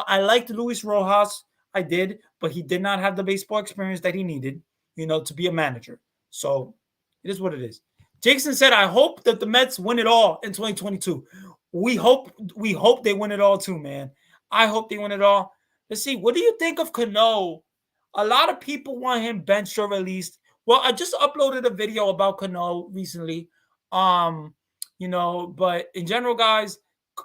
I liked Luis Rojas. I did, but he did not have the baseball experience that he needed, to be a manager. So it is what it is. Jason said, I hope that the Mets win it all in 2022. We hope they win it all too, man. I hope they win it all. Let's see. What do you think of Cano? A lot of people want him benched or released. Well, I just uploaded a video about Cano recently. Um, but in general, guys,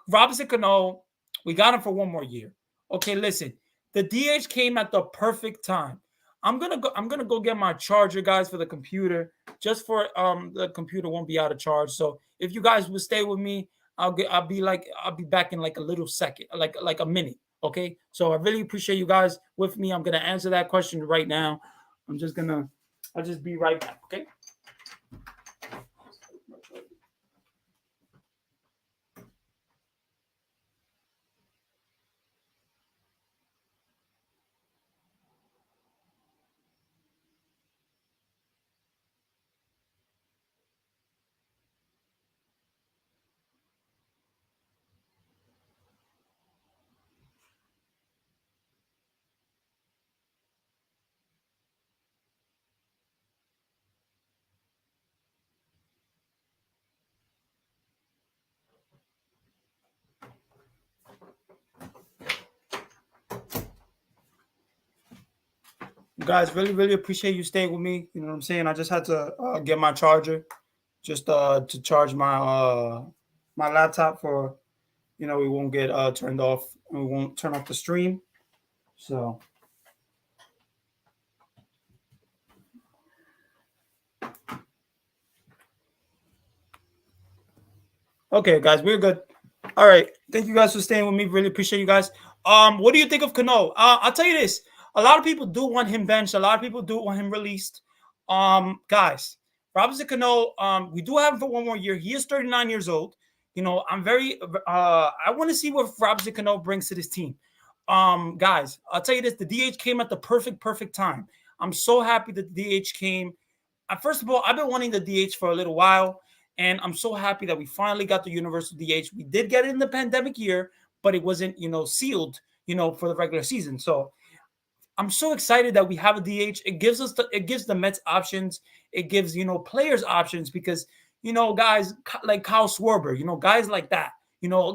Robinson Cano, we got him for one more year. Okay, listen, the DH came at the perfect time. I'm gonna go get my charger, guys, for the computer, just for the computer won't be out of charge. So if you guys will stay with me, I'll be back in like a little second, like a minute. Okay. So I really appreciate you guys with me. I'm gonna answer that question right now. I'll just be right back. Okay. Guys, really, really appreciate you staying with me. You know what I'm saying? I just had to get my charger just to charge my laptop for we won't get turned off and we won't turn off the stream. So okay, guys, we're good. All right. Thank you guys for staying with me. Really appreciate you guys. What do you think of Cano? I'll tell you this. A lot of people do want him benched. A lot of people do want him released. Guys, Robinson Cano, we do have him for one more year. He is 39 years old. I'm very I want to see what Robinson Cano brings to this team. Guys, I'll tell you this, the DH came at the perfect time. I'm so happy that the DH came. First of all, I've been wanting the DH for a little while, and I'm so happy that we finally got the universal DH. We did get it in the pandemic year, but it wasn't, sealed, for the regular season. So I'm so excited that we have a DH. It gives the Mets options. It gives, players options because, guys like Kyle Schwarber, guys like that,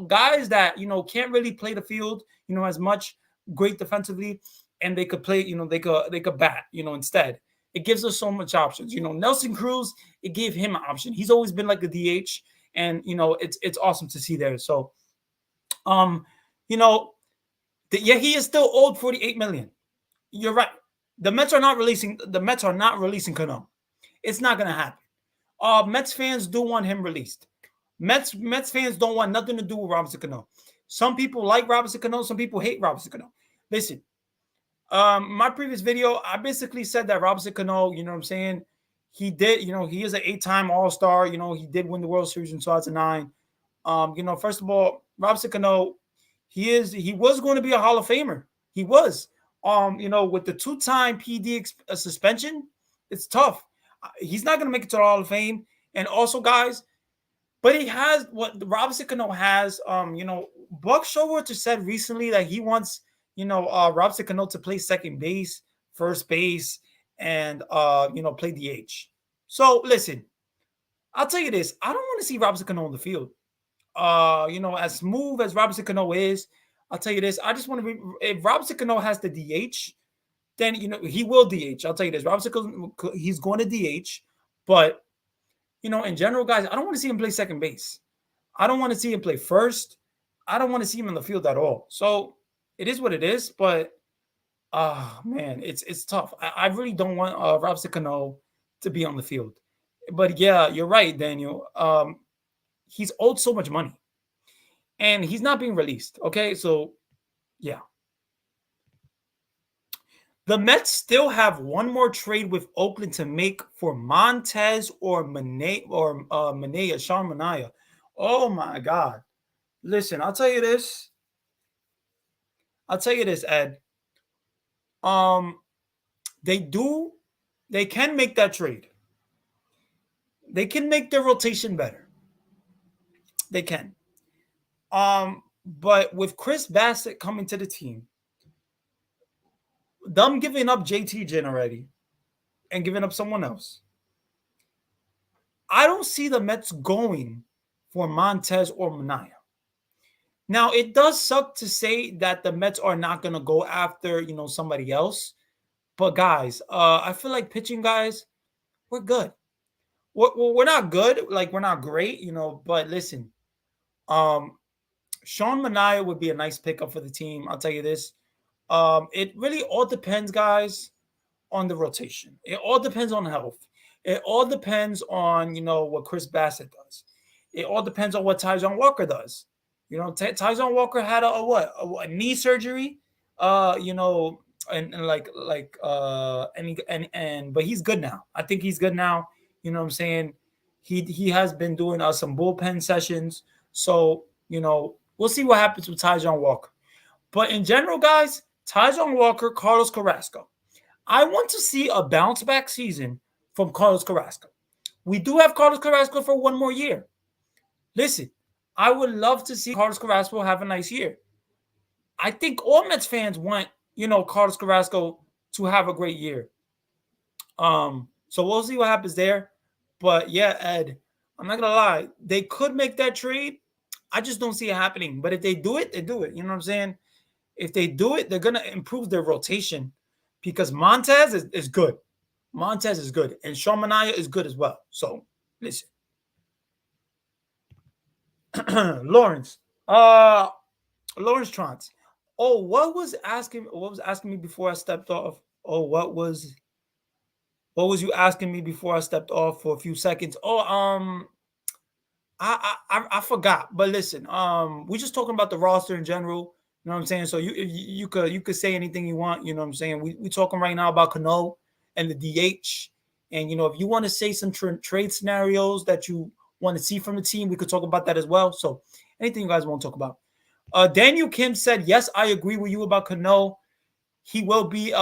guys that, can't really play the field, as much great defensively, and they could play, they could bat, instead. It gives us so much options. Nelson Cruz, it gave him an option. He's always been like a DH, and it's awesome to see there. So, um, you know, yeah, he is still owed 48 million. You're right. The Mets are not releasing Cano. It's not gonna happen. Mets fans do want him released. Mets fans don't want nothing to do with Robinson Cano. Some people like Robinson Cano. Some people hate Robinson Cano. Listen, my previous video, I basically said that Robinson Cano, you know what I'm saying? He did, he is an 8-time All-Star. He did win the World Series in 2009. First of all, Robinson Cano, he was going to be a Hall of Famer. He was. With the 2-time PD suspension, it's tough. He's not going to make it to the Hall of Fame. And also, guys, but he has what Robinson Cano has. Buck Showalter said recently that he wants, Robinson Cano to play second base, first base, and play DH. So listen, I'll tell you this: I don't want to see Robinson Cano on the field. As smooth as Robinson Cano is, I'll tell you this: I just want to be. If Robinson Cano has the DH, then he will DH. I'll tell you this: Robinson Cano, he's going to DH, but in general, guys, I don't want to see him play second base. I don't want to see him play first. I don't want to see him in the field at all. So it is what it is. But man, it's tough. I really don't want Robinson Cano to be on the field. But yeah, you're right, Daniel. He's owed so much money, and he's not being released. Okay, so yeah. The Mets still have one more trade with Oakland to make for Montez or Sean Manaea. Oh my God. Listen, I'll tell you this. Ed. They can make that trade. They can make their rotation better. They can. But with Chris Bassett coming to the team, them giving up JT Ginn already and giving up someone else, I don't see the Mets going for Montez or Manaea. Now, it does suck to say that the Mets are not going to go after, somebody else. But guys, I feel like pitching guys, we're good. We're not good, like we're not great, you know. But listen, um, Sean Mania would be a nice pickup for the team. I'll tell you this. It really all depends, guys, on the rotation. It all depends on health. It all depends on what Chris Bassett does. It all depends on what Tyjon Walker does. Tyjon Walker had a knee surgery. And but he's good now. I think he's good now. You know what I'm saying? He has been doing some bullpen sessions. So we'll see what happens with Tyjon Walker. But in general, guys, Tyjon Walker, Carlos Carrasco. I want to see a bounce back season from Carlos Carrasco. We do have Carlos Carrasco for one more year. Listen, I would love to see Carlos Carrasco have a nice year. I think all Mets fans want, Carlos Carrasco to have a great year. So we'll see what happens there. But yeah, Ed, I'm not gonna lie, they could make that trade. I just don't see it happening. But if they do it, they do it. You know what I'm saying? If they do it, they're gonna improve their rotation because Montez is good. Montez is good, and Sean Mania is good as well. So listen, Lawrence, Lawrence Trance. Oh, what was asking me before I stepped off? Oh, what was you asking me before I stepped off for a few seconds? Oh, I forgot. But listen, we're just talking about the roster in general. You know what I'm saying? So you could say anything you want. You know what I'm saying? We talking right now about Cano and the DH. And if you want to say some trade scenarios that you want to see from the team, we could talk about that as well. So anything you guys want to talk about. Daniel Kim said, yes, I agree with you about Cano. He will be,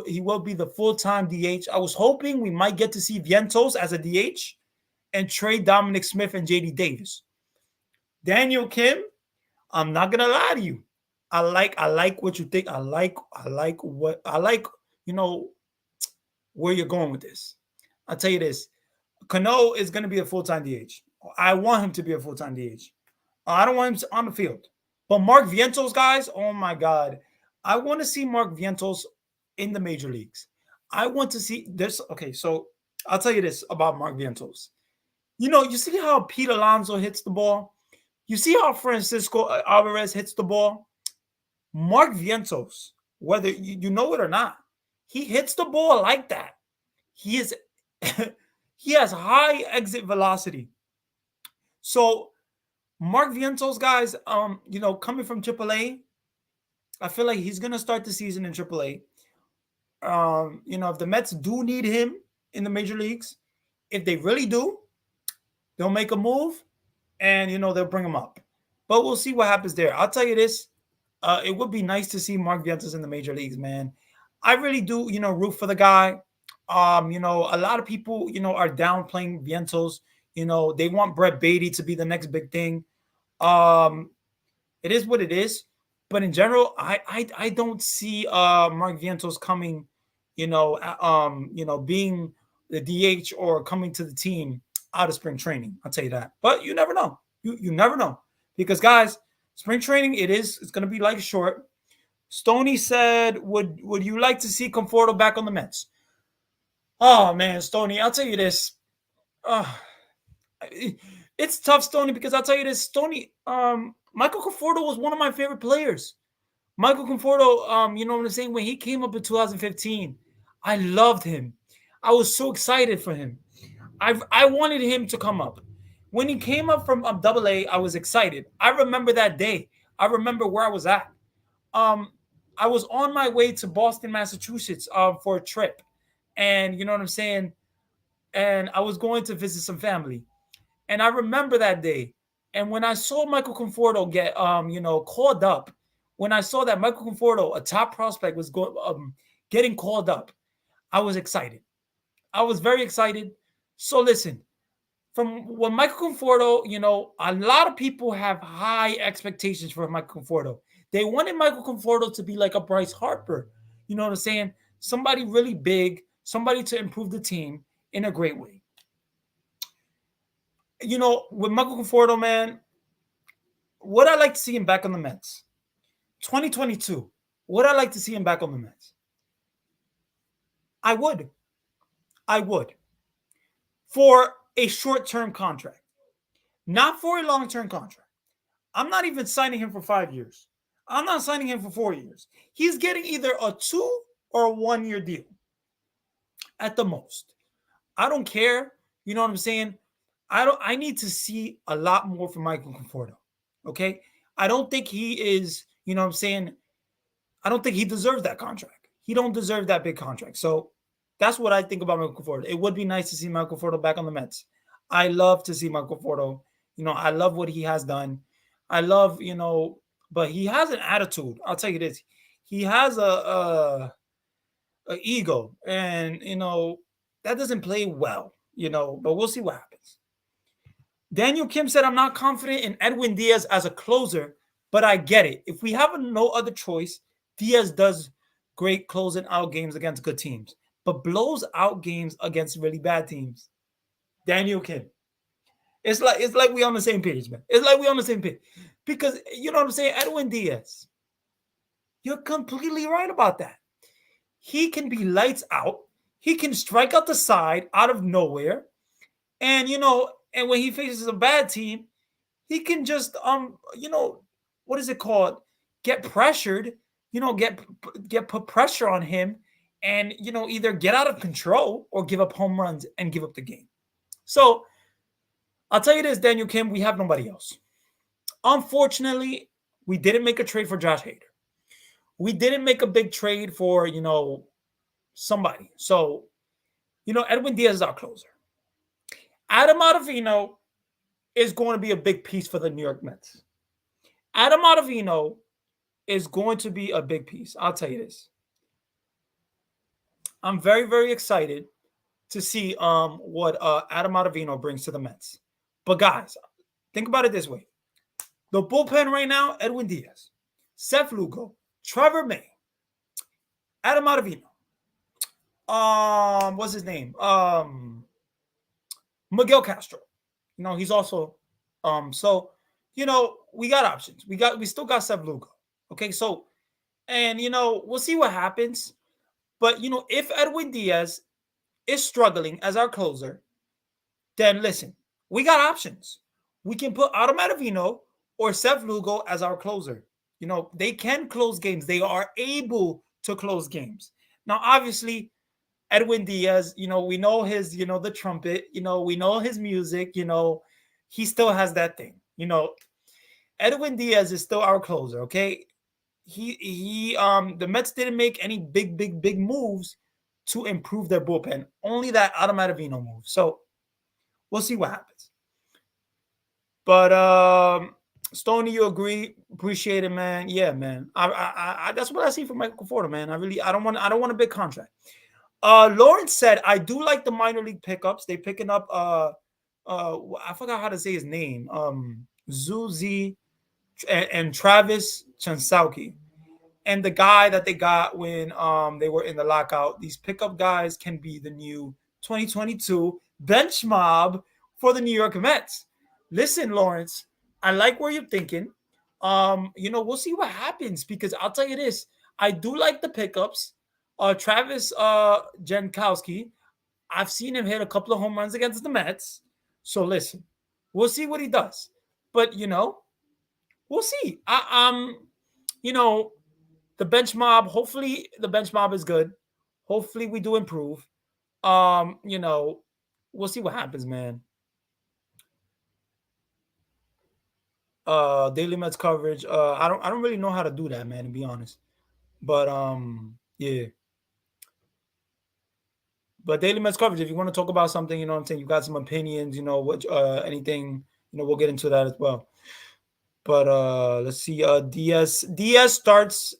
he will be the full-time DH. I was hoping we might get to see Vientos as a DH and trade Dominic Smith and JD Davis. Daniel Kim, I'm not gonna lie to you. I like what you think. I like where you're going with this. I'll tell you this. Cano is gonna be a full-time DH. I want him to be a full-time DH. I don't want him on the field. But Mark Vientos, guys, oh my God. I want to see Mark Vientos in the major leagues. I want to see this. Okay, so I'll tell you this about Mark Vientos. You see how Pete Alonso hits the ball? You see how Francisco Alvarez hits the ball? Mark Vientos, whether you know it or not, he hits the ball like that. He is he has high exit velocity. So Mark Vientos, guys, coming from AAA, I feel like he's gonna start the season in AAA. If the Mets do need him in the major leagues, if they really do, they'll make a move and they'll bring him up. But we'll see what happens there. I'll tell you this. It would be nice to see Mark Vientos in the major leagues, man. I really do, root for the guy. A lot of people, are downplaying Vientos. They want Brett Beatty to be the next big thing. It is what it is. But in general, I don't see Mark Vientos coming, being the DH or coming to the team out of spring training. I'll tell you that. But you never know. You never know. Because guys, spring training, it's gonna be like short. Stoney said, would you like to see Conforto back on the Mets? Oh man, Stoney, I'll tell you this. It's tough, Stoney, because I'll tell you this, Stoney, Michael Conforto was one of my favorite players. Michael Conforto, you know what I'm saying? When he came up in 2015, I loved him. I was so excited for him. I wanted him to come up. When he came up from AA, I was excited. I remember that day. I remember where I was at. I was on my way to Boston, Massachusetts, for a trip, and you know what I'm saying. And I was going to visit some family, and I remember that day. And when I saw Michael Conforto get, called up, when I saw that Michael Conforto, a top prospect, was getting called up, I was excited. I was very excited. So listen, from when Michael Conforto, a lot of people have high expectations for Michael Conforto. They wanted Michael Conforto to be like a Bryce Harper. You know what I'm saying? Somebody really big, somebody to improve the team in a great way. With Michael Conforto, man, would I like to see him back on the Mets? 2022, would I like to see him back on the Mets? I would. I would, for a short-term contract, not for a long-term contract. I'm not even signing him for 5 years. I'm not signing him for 4 years. He's getting either a 2 or a 1 year deal at the most. I don't care. You know what I'm saying? I need to see a lot more from Michael Conforto. Okay? I don't think he is, you know what I'm saying? I don't think he deserves that contract. He don't deserve that big contract. So that's what I think about Michael Conforto. It would be nice to see Michael Conforto back on the Mets. I love to see Michael Conforto. I love what he has done. I love, but he has an attitude. I'll tell you this. He has a ego, and that doesn't play well. But we'll see what happens. Daniel Kim said, "I'm not confident in Edwin Diaz as a closer, but I get it. If we have no other choice, Diaz does great closing out games against good teams, but blows out games against really bad teams." Daniel Kim. It's like we on the same page, man. It's like we on the same page. Because you know what I'm saying? Edwin Diaz. You're completely right about that. He can be lights out. He can strike out the side out of nowhere. And and when he faces a bad team, he can just what is it called? Get pressured, get put pressure on him, and either get out of control or give up home runs and give up the game. So I'll tell you this, Daniel Kim, we have nobody else. Unfortunately, we didn't make a trade for Josh Hader. We didn't make a big trade for somebody. So Edwin Diaz is our closer. Adam Ottavino is going to be a big piece for the New York Mets. Adam Ottavino is going to be a big piece. I'll tell you this. I'm very, very excited to see what Adam Ottavino brings to the Mets. But guys, think about it this way. The bullpen right now, Edwin Diaz, Seth Lugo, Trevor May, Adam Ottavino. What's his name? Miguel Castro. He's also so we got options. We still got Seth Lugo. Okay, so and we'll see what happens. But if Edwin Diaz is struggling as our closer, then listen, we got options. We can put Adam Ottavino or Seth Lugo as our closer. They can close games. They are able to close games. Now, obviously, Edwin Diaz, we know his, the trumpet, we know his music, he still has that thing. Edwin Diaz is still our closer, okay? The Mets didn't make any big moves to improve their bullpen. Only that Adam Ottavino move. So we'll see what happens. But Stoney, you agree? Appreciate it, man. Yeah, man. I that's what I see from Michael Conforto, man. I don't want a big contract. Lawrence said, "I do like the minor league pickups. They picking up I forgot how to say his name. Zuzi and Travis Chansauki. And the guy that they got when they were in the lockout. These pickup guys can be the new 2022 bench mob for the New York Mets." Listen, Lawrence, I like where you're thinking. We'll see what happens, because I'll tell you this. I do like the pickups. Travis Jankowski, I've seen him hit a couple of home runs against the Mets. So listen, we'll see what he does. But we'll see. The bench mob. Hopefully, the bench mob is good. Hopefully, we do improve. We'll see what happens, man. Daily Mets coverage. I don't really know how to do that, man, to be honest. But yeah. But Daily Mets coverage, if you want to talk about something, you know what I'm saying, you got some opinions, what anything, we'll get into that as well. But let's see. Diaz starts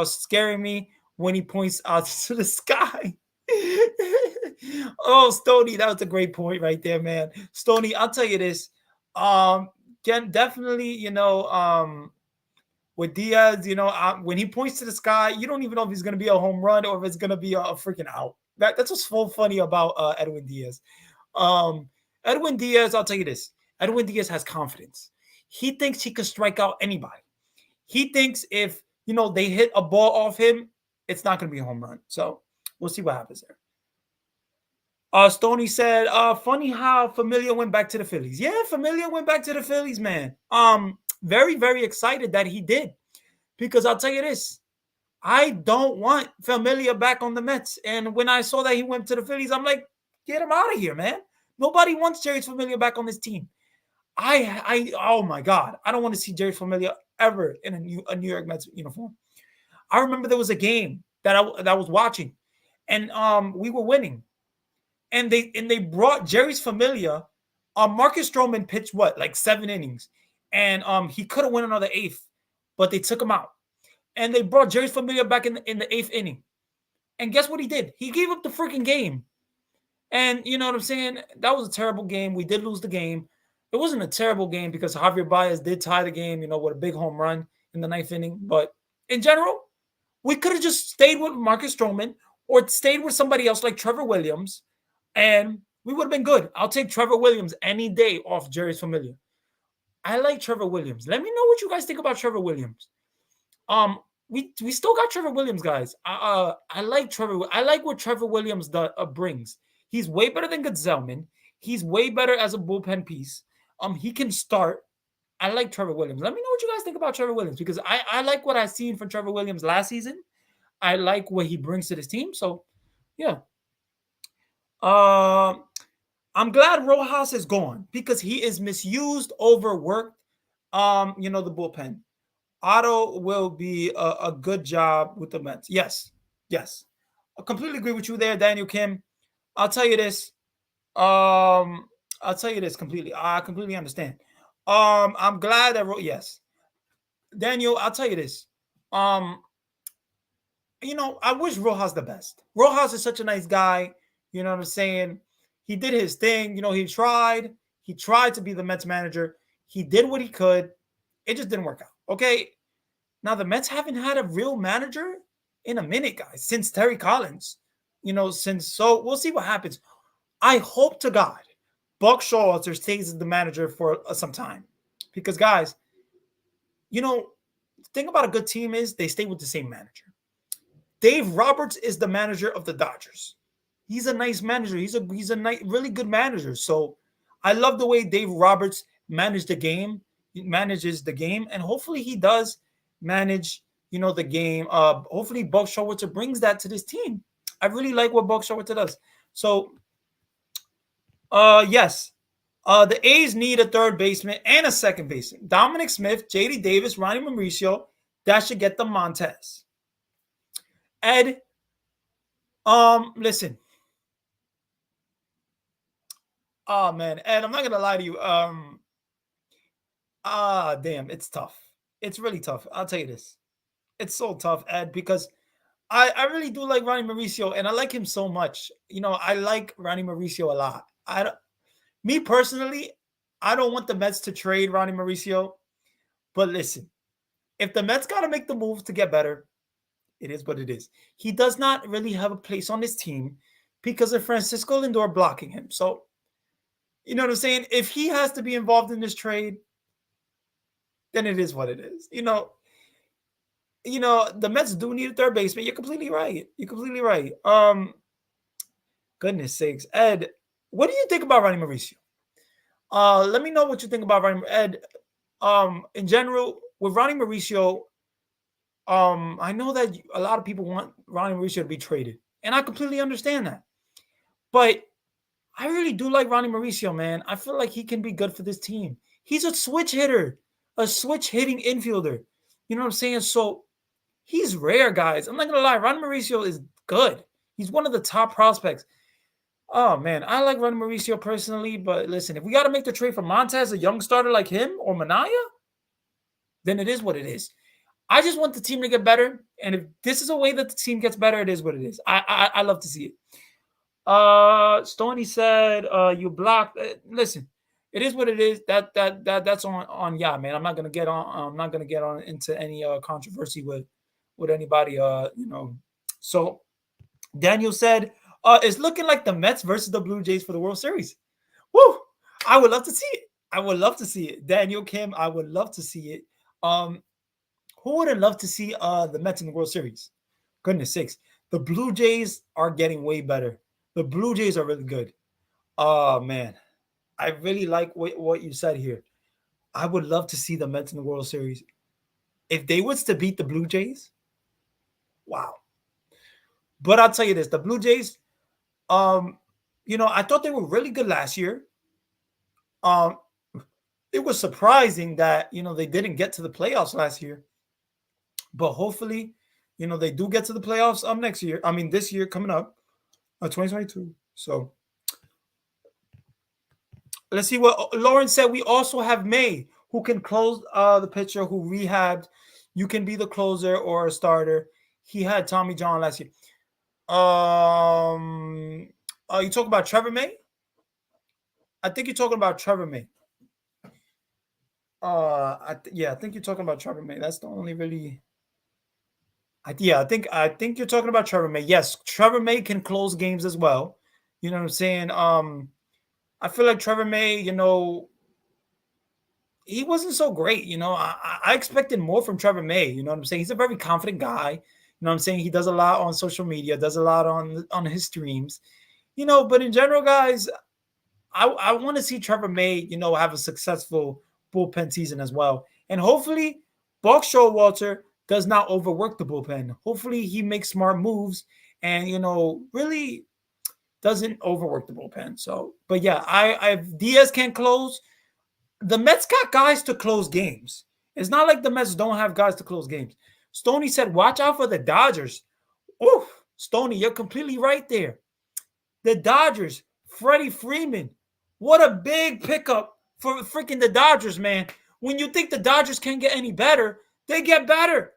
scaring me when he points out to the sky. Oh, Stoney, that was a great point right there, man. Stoney, I'll tell you this. Definitely, with Diaz, when he points to the sky, you don't even know if he's going to be a home run or if it's going to be a freaking out. That's what's so funny about Edwin Diaz. Edwin Diaz, I'll tell you this. Edwin Diaz has confidence. He thinks he can strike out anybody. He thinks if, they hit a ball off him, it's not going to be a home run. So we'll see what happens there. Stoney said, funny how Familia went back to the Phillies. Yeah, Familia went back to the Phillies, man. Very, very excited that he did. Because I'll tell you this, I don't want Familia back on the Mets. And when I saw that he went to the Phillies, I'm like, get him out of here, man. Nobody wants Jerry Familia back on this team. Oh my God, I don't want to see Jerry Familia ever in a New York Mets uniform. I remember there was a game that I was watching, and we were winning, and they brought Jerry's Familia. Marcus Stroman pitched what, like 7 innings, and he could have won another 8th, but they took him out, and they brought Jerry's Familia back in the 8th inning, and guess what he did? He gave up the freaking game, and you know what I'm saying? That was a terrible game. We did lose the game. It wasn't a terrible game because Javier Baez did tie the game, with a big home run in the 9th inning, but in general, we could have just stayed with Marcus Stroman or stayed with somebody else like Trevor Williams, and we would have been good. I'll take Trevor Williams any day off Jerry's Familia. I like Trevor Williams. Let me know what you guys think about Trevor Williams. We still got Trevor Williams, guys. I like Trevor. I like what Trevor Williams brings. He's way better than Goodzelman. He's way better as a bullpen piece. He can start. I like Trevor Williams. Let me know what you guys think about Trevor Williams because I like what I've seen from Trevor Williams last season. I like what he brings to this team. So, yeah. I'm glad Rojas is gone because he is misused, overworked. The bullpen. Otto will be a good job with the Mets. Yes. I completely agree with you there, Daniel Kim. I'll tell you this. I'll tell you this completely. I completely understand. I'm glad that yes. Daniel, I'll tell you this. I wish Rojas the best. Rojas is such a nice guy. You know what I'm saying? He did his thing. He tried. He tried to be the Mets manager. He did what he could. It just didn't work out. Okay. Now the Mets haven't had a real manager in a minute, guys, since Terry Collins. So we'll see what happens. I hope to God Buck Showalter stays as the manager for some time. Because, guys, the thing about a good team is they stay with the same manager. Dave Roberts is the manager of the Dodgers. He's a nice manager. He's a nice, really good manager. So I love the way Dave Roberts manages the game, and hopefully he does manage, the game. Hopefully Buck Showalter brings that to this team. I really like what Buck Showalter does. So, yes. The A's need a third baseman and a second baseman. Dominic Smith, J.D. Davis, Ronnie Mauricio. That should get them Montez. Ed, listen. Oh, man. Ed, I'm not going to lie to you. Damn, it's tough. It's really tough. I'll tell you this. It's so tough, Ed, because I really do like Ronnie Mauricio, and I like him so much. I like Ronnie Mauricio a lot. Me personally, I don't want the Mets to trade Ronnie Mauricio. But listen, if the Mets got to make the move to get better, it is what it is. He does not really have a place on this team because of Francisco Lindor blocking him. So, you know what I'm saying? If he has to be involved in this trade, then it is what it is. The Mets do need a third baseman. You're completely right. Goodness sakes. Ed, what do you think about Ronnie Mauricio? Let me know what you think about Ronnie. Ed, in general, with Ronnie Mauricio, I know that a lot of people want Ronnie Mauricio to be traded, and I completely understand that. But I really do like Ronnie Mauricio, man. I feel like he can be good for this team. He's a switch hitter, a switch hitting infielder. You know what I'm saying? So he's rare, guys. I'm not going to lie. Ronnie Mauricio is good. He's one of the top prospects. Oh, man. I like Ronnie Mauricio personally, but listen, if we got to make the trade for Montez, a young starter like him, or Manaya, then it is what it is. I just want the team to get better, and if this is a way that the team gets better, it is what it is. I love to see it. Stoney said, you blocked. Listen, it is what it is. That's on yeah, man. I'm not gonna get on into any controversy with anybody. So Daniel said, it's looking like the Mets versus the Blue Jays for the World Series. Woo! I would love to see it. Daniel Kim, I would love to see it. Who would have loved to see the Mets in the World Series? Goodness sakes. The Blue Jays are getting way better. The Blue Jays are really good. Oh man, I really like what you said here. I would love to see the Mets in the World Series. If they was to beat the Blue Jays, wow. But I'll tell you this: the Blue Jays, um, I thought they were really good last year. Um, it was surprising that they didn't get to the playoffs last year, but hopefully, they do get to the playoffs next year. I mean, this year coming up, 2022. So let's see what Lauren said. We also have May, who can close the pitcher, who rehabbed. You can be the closer or a starter. He had Tommy John last year. You talking about Trevor May? I think you're talking about Trevor May. I think you're talking about Trevor May. That's the only really. I think you're talking about Trevor May. Yes, Trevor May can close games as well. You know what I'm saying? I feel like Trevor May, he wasn't so great. I expected more from Trevor May. You know what I'm saying? He's a very confident guy. You know what I'm saying? He does a lot on social media, does a lot on his streams. But in general, guys, I want to see Trevor May, have a successful bullpen season as well. And hopefully, Buck Showalter does not overwork the bullpen. Hopefully, he makes smart moves and, really doesn't overwork the bullpen. So, but yeah, I Diaz can't close. The Mets got guys to close games. It's not like the Mets don't have guys to close games. Stoney said, watch out for the Dodgers. Oof, Stoney, you're completely right there. The Dodgers, Freddie Freeman. What a big pickup for freaking the Dodgers, man. When you think the Dodgers can't get any better, they get better.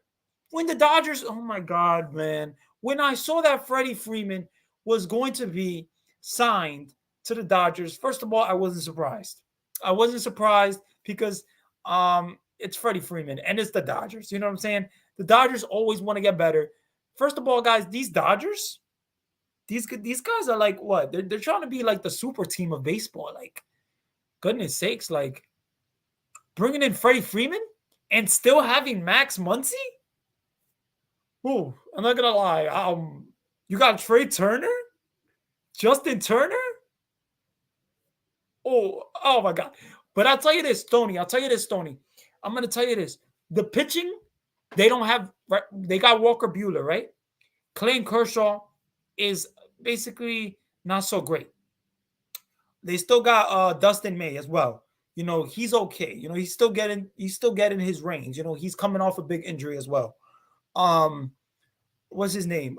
When the Dodgers, oh my God, man. When I saw that Freddie Freeman was going to be signed to the Dodgers, first of all, I wasn't surprised. I wasn't surprised because it's Freddie Freeman and it's the Dodgers. You know what I'm saying? The Dodgers always want to get better. First of all, guys, these Dodgers, these guys are like what? They're trying to be like the super team of baseball. Like, goodness sakes, like bringing in Freddie Freeman and still having Max Muncy. Oh, I'm not gonna lie. You got Trey Turner, Justin Turner. Oh my God. But I'll tell you this, Tony. I'm gonna tell you this. The pitching, they don't have. They got Walker Buehler, right? Clayton Kershaw is basically not so great. They still got Dustin May as well. He's okay. He's still getting his range. He's coming off a big injury as well. What's his name?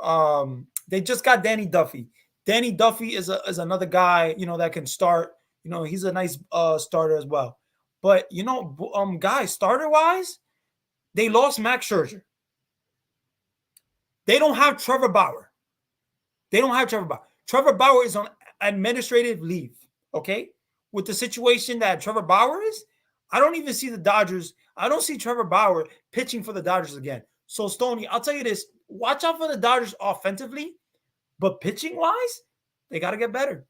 They just got Danny Duffy. Danny Duffy is another guy, that can start. He's a nice starter as well. But guys, starter wise, they lost Max Scherzer. They don't have Trevor Bauer. Trevor Bauer is on administrative leave. Okay, with the situation that Trevor Bauer is, I don't even see the Dodgers. I don't see Trevor Bauer pitching for the Dodgers again. So, Stoney, I'll tell you this. Watch out for the Dodgers offensively, but pitching-wise, they got to get better.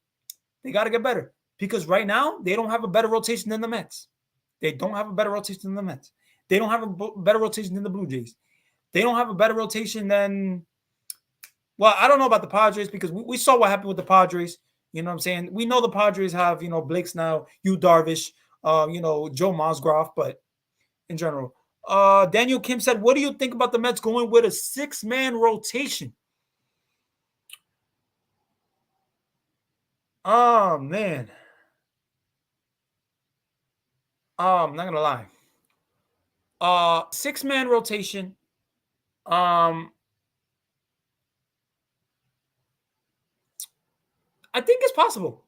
Because right now, they don't have a better rotation than the Mets. They don't have a better rotation than the Mets. They don't have a better rotation than the Blue Jays. They don't have a better rotation than, well, I don't know about the Padres because we saw what happened with the Padres. You know what I'm saying? We know the Padres have, Blake Snell, Yu Darvish, Joe Musgrove, but in general. Daniel Kim said, what do you think about the Mets going with a 6-man rotation? Oh, man. I'm not going to lie. 6-man rotation. I think it's possible.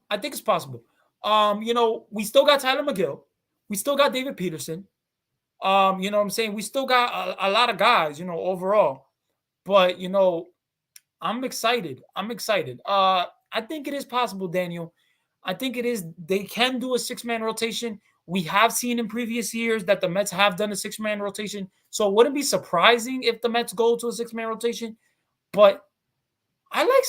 We still got Tyler McGill. We still got David Peterson. You know what I'm saying? We still got a lot of guys, overall. But, I'm excited. I think it is possible, Daniel. I think it is. They can do a 6-man rotation. We have seen in previous years that the Mets have done a 6-man rotation. So it wouldn't be surprising if the Mets go to a 6-man rotation. But I like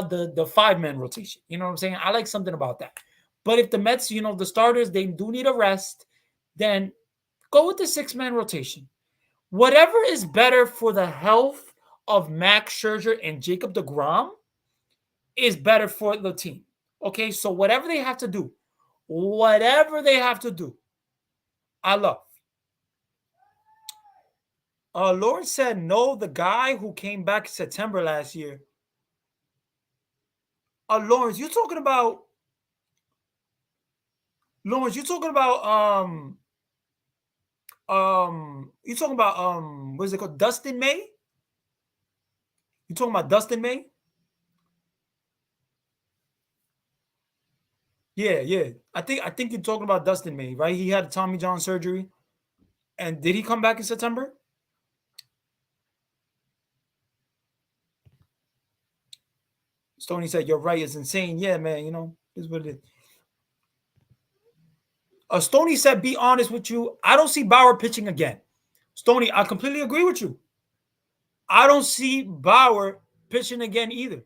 the 5-man rotation. You know what I'm saying? I like something about that. But if the Mets, the starters, they do need a rest, then go with the 6-man rotation. Whatever is better for the health of Max Scherzer and Jacob deGrom is better for the team. Okay, so whatever they have to do, I love. Lawrence said no. The guy who came back in September last year. Lawrence, you talking about Lawrence? You talking about you talking about what is it called? Dustin May? You talking about Dustin May? Yeah. I think you're talking about Dustin May, right? He had Tommy John surgery. And did he come back in September? Stoney said, "You're right. It's insane." Yeah, man. This is what it is. Stoney said, "Be honest with you. I don't see Bauer pitching again." Stoney, I completely agree with you. I don't see Bauer pitching again either.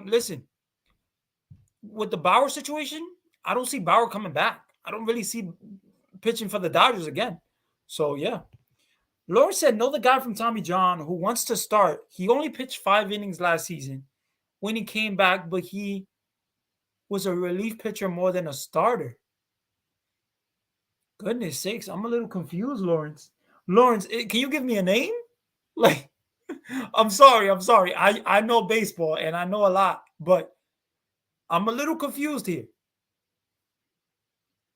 Listen, with the Bauer situation, I don't see Bauer coming back. I don't really see pitching for the Dodgers again. So yeah. Lawrence said, "Know the guy from Tommy John who wants to start. He only pitched 5 innings last season when he came back, but he was a relief pitcher more than a starter." Goodness sakes, I'm a little confused, Lawrence. Lawrence, can you give me a name? Like, I'm sorry. I know baseball and I know a lot, but I'm a little confused here.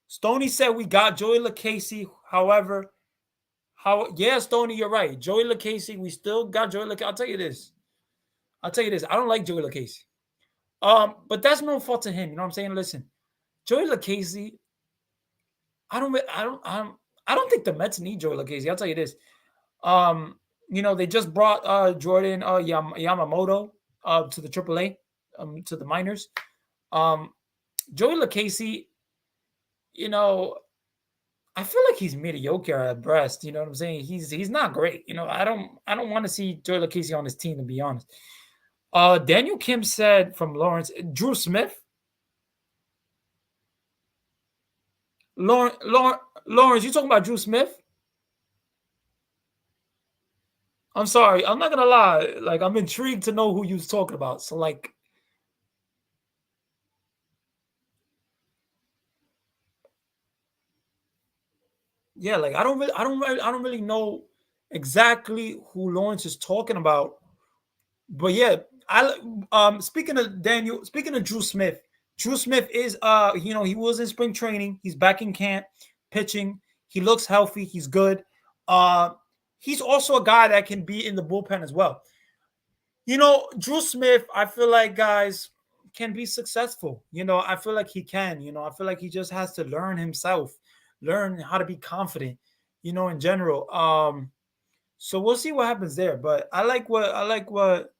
Stoney said we got Joey Lucchesi. However, Stoney, you're right. Joey Lucchesi, we still got Joey Lucchesi. I'll tell you this. I don't like Joey Lucchesi. But that's no fault to him. You know what I'm saying? Listen, Joey Lucchesi, I don't think the Mets need Joey Lucchesi. I'll tell you this. They just brought Jordan Yamamoto to the AAA, to the minors. Joey Lucchesi, I feel like he's mediocre at best. You know what I'm saying? He's not great. I don't want to see Joey Lucchesi on his team, to be honest. Daniel Kim said from Lawrence, Drew Smith. Lawrence, you talking about Drew Smith? I'm sorry. I'm not gonna lie. Like, I'm intrigued to know who you was talking about. So, like, yeah, like I don't really know exactly who Lawrence is talking about. But yeah, speaking of Drew Smith. Drew Smith is he was in spring training. He's back in camp pitching. He looks healthy. He's good. He's also a guy that can be in the bullpen as well. Drew Smith, I feel like, guys, can be successful. I feel like he can. I feel like he just has to learn himself, learn how to be confident, in general. So we'll see what happens there. But I like what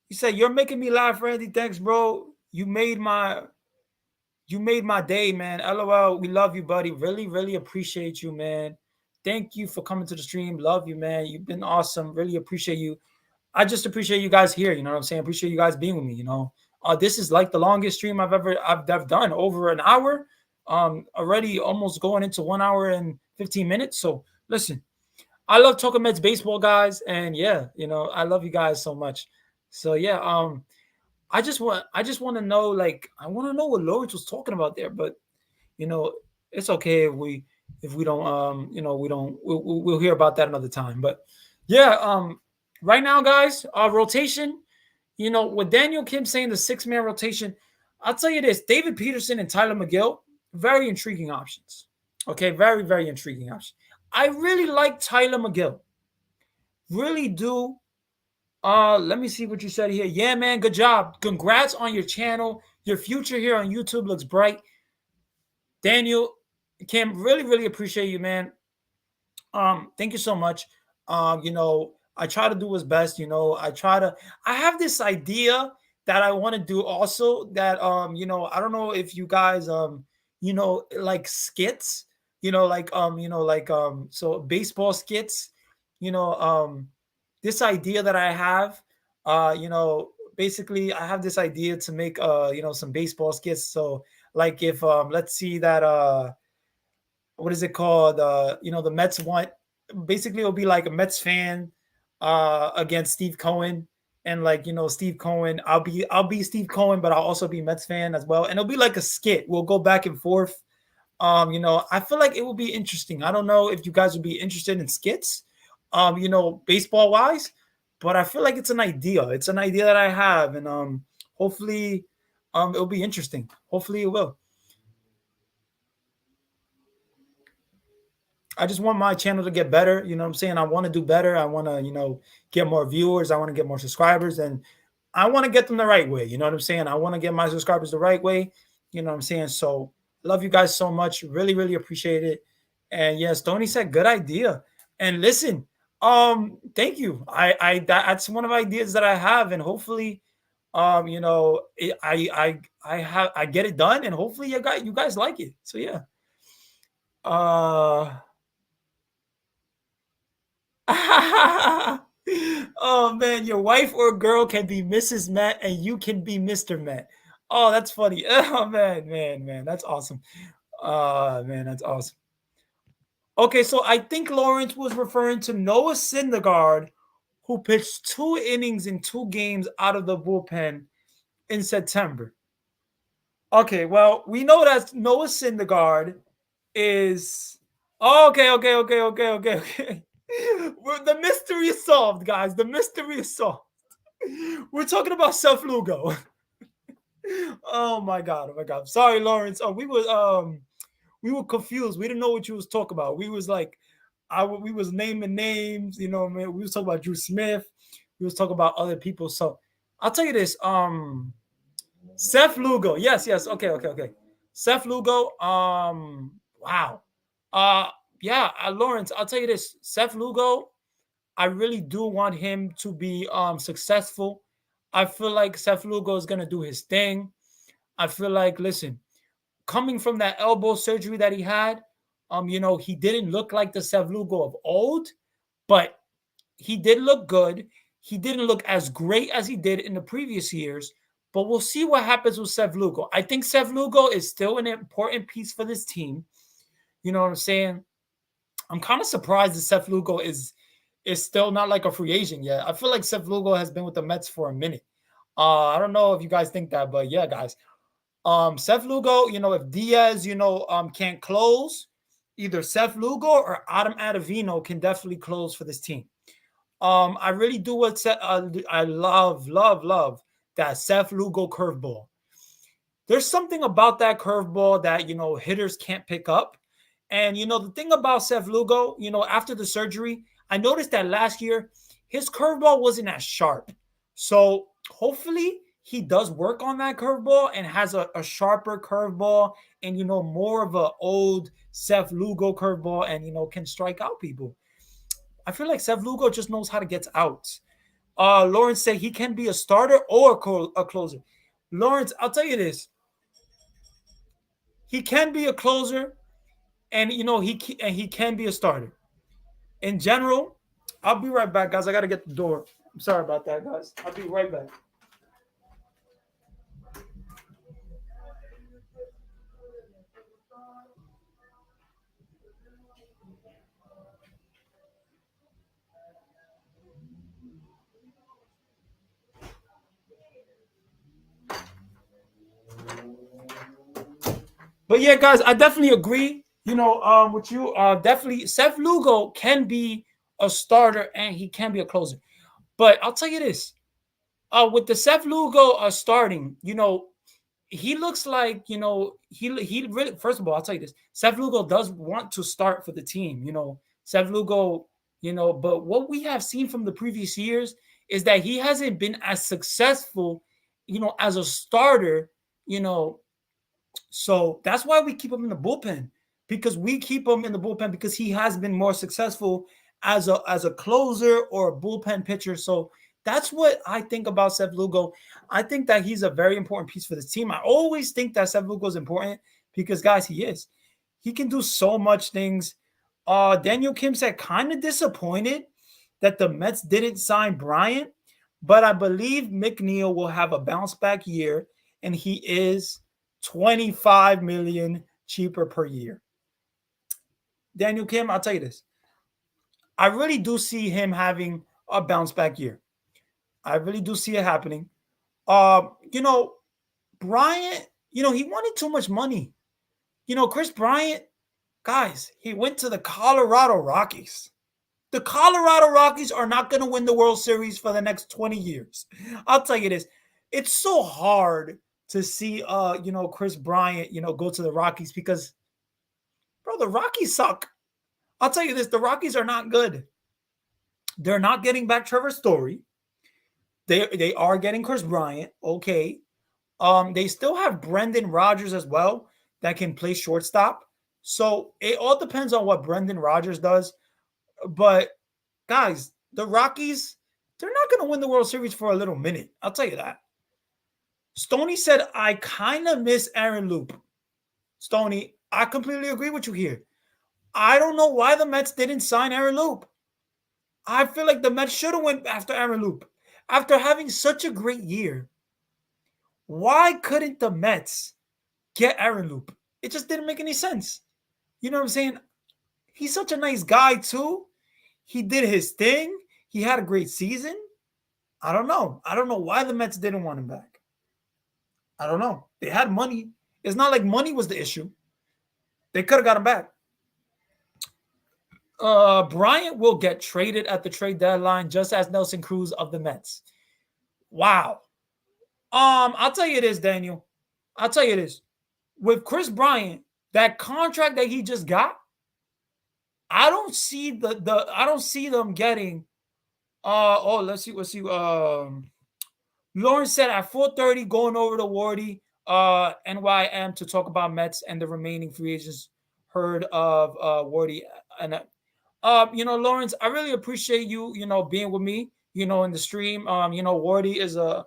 he said. You're making me laugh, Randy. Thanks, bro. You made my day, man. LOL. We love you, buddy. Really, really appreciate you, man. Thank you for coming to the stream. Love you, man. You've been awesome. Really appreciate you. I just appreciate you guys here. You know what I'm saying? Appreciate you guys being with me. This is like the longest stream I've done, over an hour. Already almost going into 1 hour and 15 minutes. So listen, I love talking Mets baseball, guys, and yeah, I love you guys so much. So yeah, I just want to know, like, I want to know what Lawrence was talking about there, but it's okay if we don't we'll hear about that another time. But yeah, right now, guys, rotation, with Daniel Kim saying the 6-man rotation, I'll tell you this: David Peterson and Tyler McGill, very intriguing options. Okay, very, very intriguing options. I really like Tyler McGill. Really do. Let me see what you said here. Yeah, man, good job. Congrats on your channel. Your future here on YouTube looks bright. Daniel, Kim, really, really appreciate you, man. Thank you so much. I try to do his best. I have this idea that I want to do also, that I don't know if you guys like skits, so baseball skits, this idea that I have, basically I have this idea to make some baseball skits. So, like, if let's see that what is it called? The Mets want, basically it'll be like a Mets fan against Steve Cohen. And like, Steve Cohen, I'll be Steve Cohen, but I'll also be Mets fan as well. And it'll be like a skit. We'll go back and forth. I feel like it will be interesting. I don't know if you guys would be interested in skits, baseball wise, but I feel like it's an idea. It's an idea that I have, and hopefully, it'll be interesting. Hopefully, it will. I just want my channel to get better. You know what I'm saying? I want to do better. I want to, get more viewers. I want to get more subscribers, and I want to get them the right way. You know what I'm saying? I want to get my subscribers the right way. You know what I'm saying? So love you guys so much. Really, really appreciate it. And yes, Tony said good idea. And listen, thank you. That's one of the ideas that I have, and hopefully, I get it done, and hopefully you guys like it. So yeah. Uh Oh man, your wife or girl can be Mrs. Met and you can be Mr. Met. Oh, that's funny. Oh man, man, that's awesome. Man, that's awesome. Okay, so I think Lawrence was referring to Noah Syndergaard, who pitched 2 innings in 2 games out of the bullpen in September. Okay, well, we know that Noah Syndergaard is okay. The mystery is solved, guys. The mystery is solved. We're talking about Seth Lugo. Oh my god! Oh my god! Sorry, Lawrence. Oh, we were confused. We didn't know what you was talking about. We was like, we was naming names. Man. We was talking about Drew Smith. We was talking about other people. So I'll tell you this. Seth Lugo. Yes. Okay. Seth Lugo. Wow. Uh, yeah. Lawrence. I'll tell you this. Seth Lugo. I really do want him to be successful. I feel like Seth Lugo is gonna do his thing. I feel like, listen, coming from that elbow surgery that he had, he didn't look like the Seth Lugo of old, but he did look good. He didn't look as great as he did in the previous years, but we'll see what happens with Seth Lugo. I think Seth Lugo is still an important piece for this team. You know what I'm saying? I'm kind of surprised that Seth Lugo is still not like a free agent yet. I feel like Seth Lugo has been with the Mets for a minute. I don't know if you guys think that, but yeah, guys. Seth Lugo, if Diaz, can't close, either Seth Lugo or Adam Ottavino can definitely close for this team. I really do I love that Seth Lugo curveball. There's something about that curveball that hitters can't pick up. And the thing about Seth Lugo, after the surgery, I noticed that last year his curveball wasn't as sharp. So hopefully he does work on that curveball and has a sharper curveball and more of a old Seth Lugo curveball and can strike out people. I feel like Seth Lugo just knows how to get outs. Lawrence said he can be a starter or a closer. Lawrence, I'll tell you this. He can be a closer, and he can be a starter. In general, I'll be right back, guys. I gotta get the door. I'm sorry about that, guys. I'll be right back. But yeah, guys, I definitely agree. With you. Definitely, Seth Lugo can be a starter and he can be a closer. But I'll tell you this: with the Seth Lugo starting, he looks like he really. First of all, I'll tell you this: Seth Lugo does want to start for the team. Seth Lugo. But what we have seen from the previous years is that he hasn't been as successful, as a starter. You know, so that's why we keep him in the bullpen because we keep him in the bullpen because he has been more successful as a closer or a bullpen pitcher. So that's what I think about Seth Lugo. I think that he's a very important piece for this team. I always think that Seth Lugo is important because, guys, he is. He can do so much things. Daniel Kim said kind of disappointed that the Mets didn't sign Bryant, but I believe McNeil will have a bounce back year, and he is 25 million cheaper per year. Daniel Kim, I'll tell you this. I really do see him having a bounce back year. I really do see it happening. You know, Bryant, you know, he wanted too much money. You know, Chris Bryant, guys, he went to the Colorado Rockies. The Colorado Rockies are not going to win the World Series for the next 20 years. I'll tell you this. It's so hard to see you know, Chris Bryant, you know, go to the Rockies because bro, the Rockies suck. I'll tell you this, the Rockies are not good. They're not getting back Trevor Story. They are getting Chris Bryant. Okay. They still have Brendan Rodgers as well that can play shortstop. So it all depends on what Brendan Rodgers does. But guys, the Rockies, they're not going to win the World Series for a little minute. I'll tell you that. Stoney said, I kind of miss Aaron Loop. Stoney, I completely agree with you here. I don't know why the Mets didn't sign Aaron Loop. I feel like the Mets should have went after Aaron Loop. After having such a great year, why couldn't the Mets get Aaron Loop? It just didn't make any sense. You know what I'm saying? He's such a nice guy too. He did his thing. He had a great season. I don't know. I don't know why the Mets didn't want him back. I don't know. They had money. It's not like money was the issue. They could have got him back. Bryant will get traded at the trade deadline, just as Nelson Cruz of the Mets. Wow. I'll tell you this, Daniel. I'll tell you this. With Chris Bryant, that contract that he just got, I don't see I don't see them getting. Let's see. Lawrence said at 4:30 going over to Wardy, NYM to talk about Mets and the remaining free agents. Heard of Wardy and you know, Lawrence, I really appreciate you, you know, being with me, you know, in the stream. You know, Wardy is a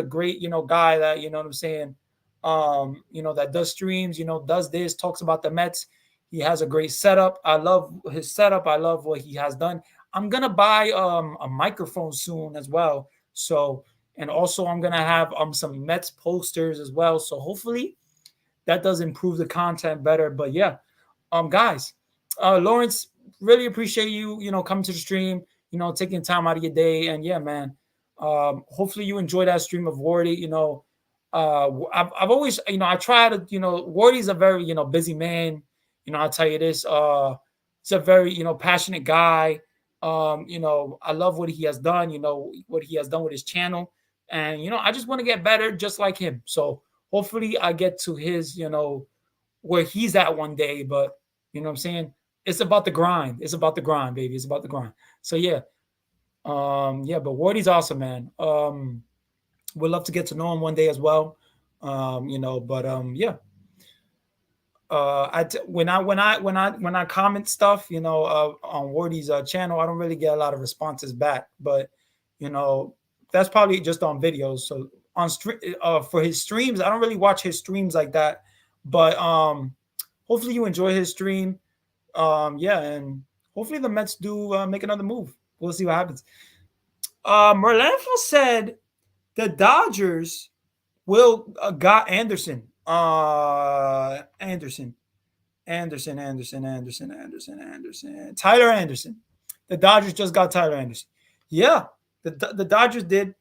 great, you know, guy that, you know what I'm saying, you know, that does streams, you know, does this, talks about the Mets. He has a great setup. I love his setup. I love what he has done. I'm gonna buy a microphone soon as well. So, and also I'm gonna have some Mets posters as well. So hopefully that does improve the content better. But yeah, guys, Lawrence, really appreciate you, you know, coming to the stream, you know, taking time out of your day. And yeah, man, hopefully you enjoy that stream of Wardy. You know, I've always, you know, I try to, you know, Wardy's a very, you know, busy man. You know, I'll tell you this, he's a very, you know, passionate guy. You know, I love what he has done, you know, what he has done with his channel. And, you know, I just want to get better just like him. So hopefully I get to his, you know, where he's at one day. But, you know what I'm saying? It's about the grind. It's about the grind, baby. It's about the grind. So yeah. Yeah, but Wardy's awesome, man. Would love to get to know him one day as well. You know, but yeah. When I comment stuff, you know, on Wardy's channel, I don't really get a lot of responses back. But you know, that's probably just on videos. So on for his streams, I don't really watch his streams like that. But hopefully you enjoy his stream. Yeah, and hopefully the Mets do make another move. We'll see what happens. Merlenfo said the Dodgers will got Anderson. Anderson. Tyler Anderson. The Dodgers just got Tyler Anderson. Yeah, the Dodgers did.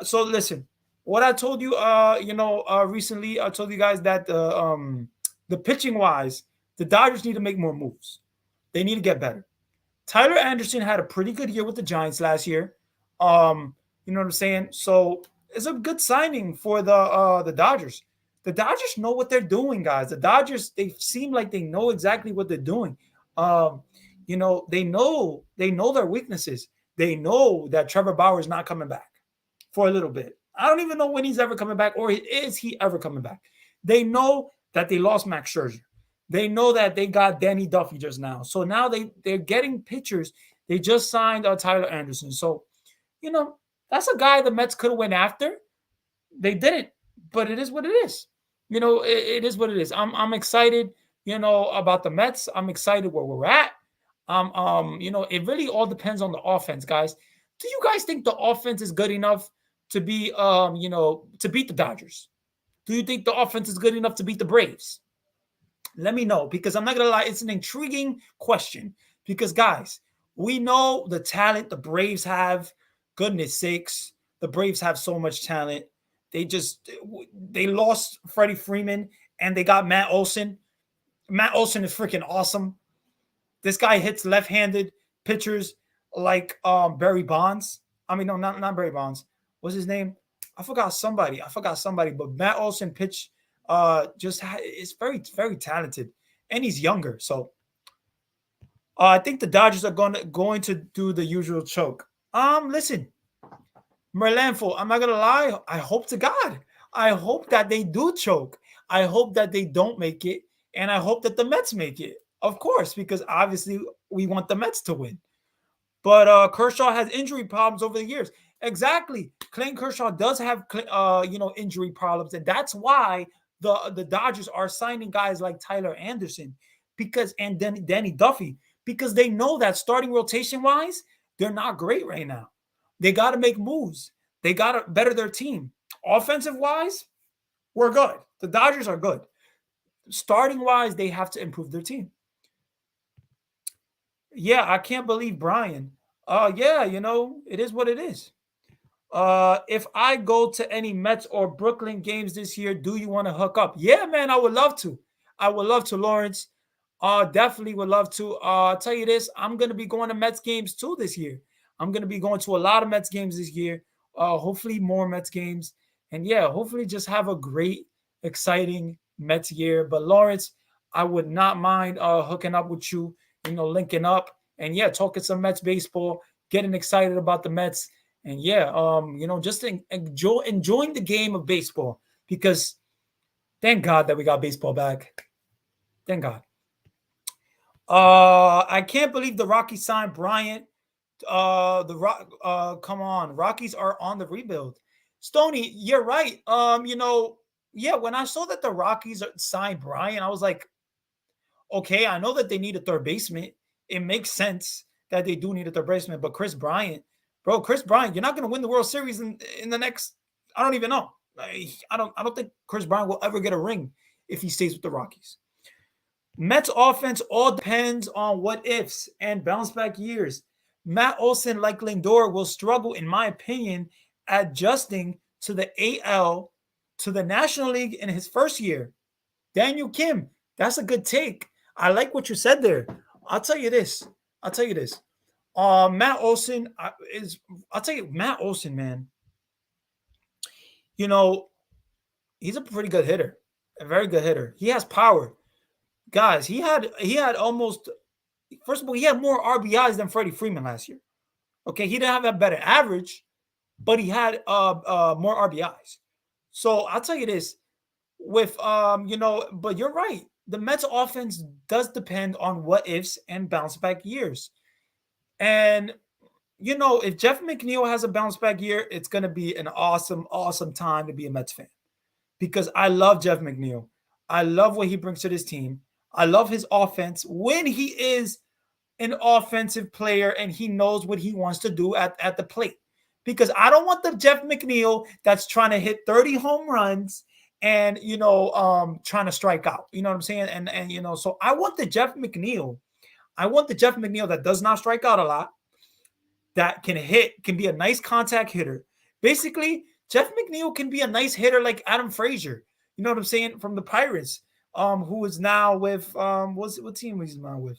So listen, what I told you, you know, recently, I told you guys that the pitching wise, the Dodgers need to make more moves. They need to get better. Tyler Anderson had a pretty good year with the Giants last year. You know what I'm saying? So it's a good signing for the Dodgers. The Dodgers know what they're doing, guys. The Dodgers, they seem like they know exactly what they're doing. You know, they know their weaknesses. They know that Trevor Bauer is not coming back for a little bit. I don't even know when he's ever coming back, or is he ever coming back. They know that they lost Max Scherzer. They know that they got Danny Duffy just now. So now they're getting pitchers. They just signed Tyler Anderson. So, you know, that's a guy the Mets could have went after. They didn't, but it is what it is. You know, it is what it is. I'm excited, you know, about the Mets. I'm excited where we're at. You know, it really all depends on the offense, guys. Do you guys think the offense is good enough to be, you know, to beat the Dodgers? Do you think the offense is good enough to beat the Braves? Let me know, because I'm not gonna lie, it's an intriguing question. Because guys, We know the talent the Braves have. Goodness sakes, the Braves have so much talent. They lost Freddie Freeman and they got Matt Olson. Matt Olson is freaking awesome. This guy hits left-handed pitchers like Barry Bonds. I mean, no, not Barry Bonds. What's his name? I forgot somebody. But Matt Olson pitch is very, very talented. And he's younger. So I think the Dodgers are going to do the usual choke. Listen, Merlanfo, I'm not gonna lie. I hope to God. I hope that they do choke. I hope that they don't make it, and I hope that the Mets make it. Of course, because obviously we want the Mets to win. But Kershaw has injury problems over the years. Exactly, Clayton Kershaw does have injury problems, and that's why the Dodgers are signing guys like Tyler Anderson and then Danny Duffy because they know that starting rotation wise, they're not great right now. They got to make moves. They got to better their team. Offensive wise, we're good. The Dodgers are good. Starting wise, they have to improve their team. Yeah, I can't believe Brian. Yeah, it is what it is. If I go to any Mets or Brooklyn games this year, do you want to hook up? Yeah, man, I would love to. I would love to, Lawrence. Definitely would love to. I'll tell you this, I'm going to be going to Mets games too this year. I'm going to be going to a lot of Mets games this year. Hopefully more Mets games. And yeah, hopefully just have a great, exciting Mets year. But Lawrence, I would not mind hooking up with you, linking up and yeah, talking some Mets baseball, getting excited about the Mets. And yeah, just enjoying the game of baseball because thank God that we got baseball back. Thank God. I can't believe the Rockies signed Bryant. Come on, Rockies are on the rebuild. Stoney, you're right. Yeah, when I saw that the Rockies signed Bryant, I was like, okay, I know that they need a third baseman. It makes sense that they do need a third baseman, but Chris Bryant, you're not going to win the World Series in the next. I don't even know. I don't think Chris Bryant will ever get a ring if he stays with the Rockies. Mets offense all depends on what ifs and bounce back years. Matt Olson, like Lindor, will struggle, in my opinion, adjusting to the AL, to the National League in his first year. Daniel Kim, that's a good take. I like what you said there. I'll tell you this. Matt Olson Matt Olson, man. He's a pretty good hitter, a very good hitter. He has power. Guys, he had almost, first of all, he had more RBIs than Freddie Freeman last year. Okay, he didn't have a better average, but he had more RBIs. So I'll tell you this, but you're right. The Mets offense does depend on what ifs and bounce back years. And if Jeff McNeil has a bounce back year, it's going to be an awesome, awesome time to be a Mets fan because I love Jeff McNeil. I love what he brings to this team. I love his offense when he is an offensive player and he knows what he wants to do at the plate. Because I don't want the Jeff McNeil that's trying to hit 30 home runs and, trying to strike out. You know what I'm saying? And so I want the Jeff McNeil. I want the Jeff McNeil that does not strike out a lot, that can be a nice contact hitter. Basically, Jeff McNeil can be a nice hitter like Adam Frazier. You know what I'm saying? From the Pirates, who is now with what team he's now with?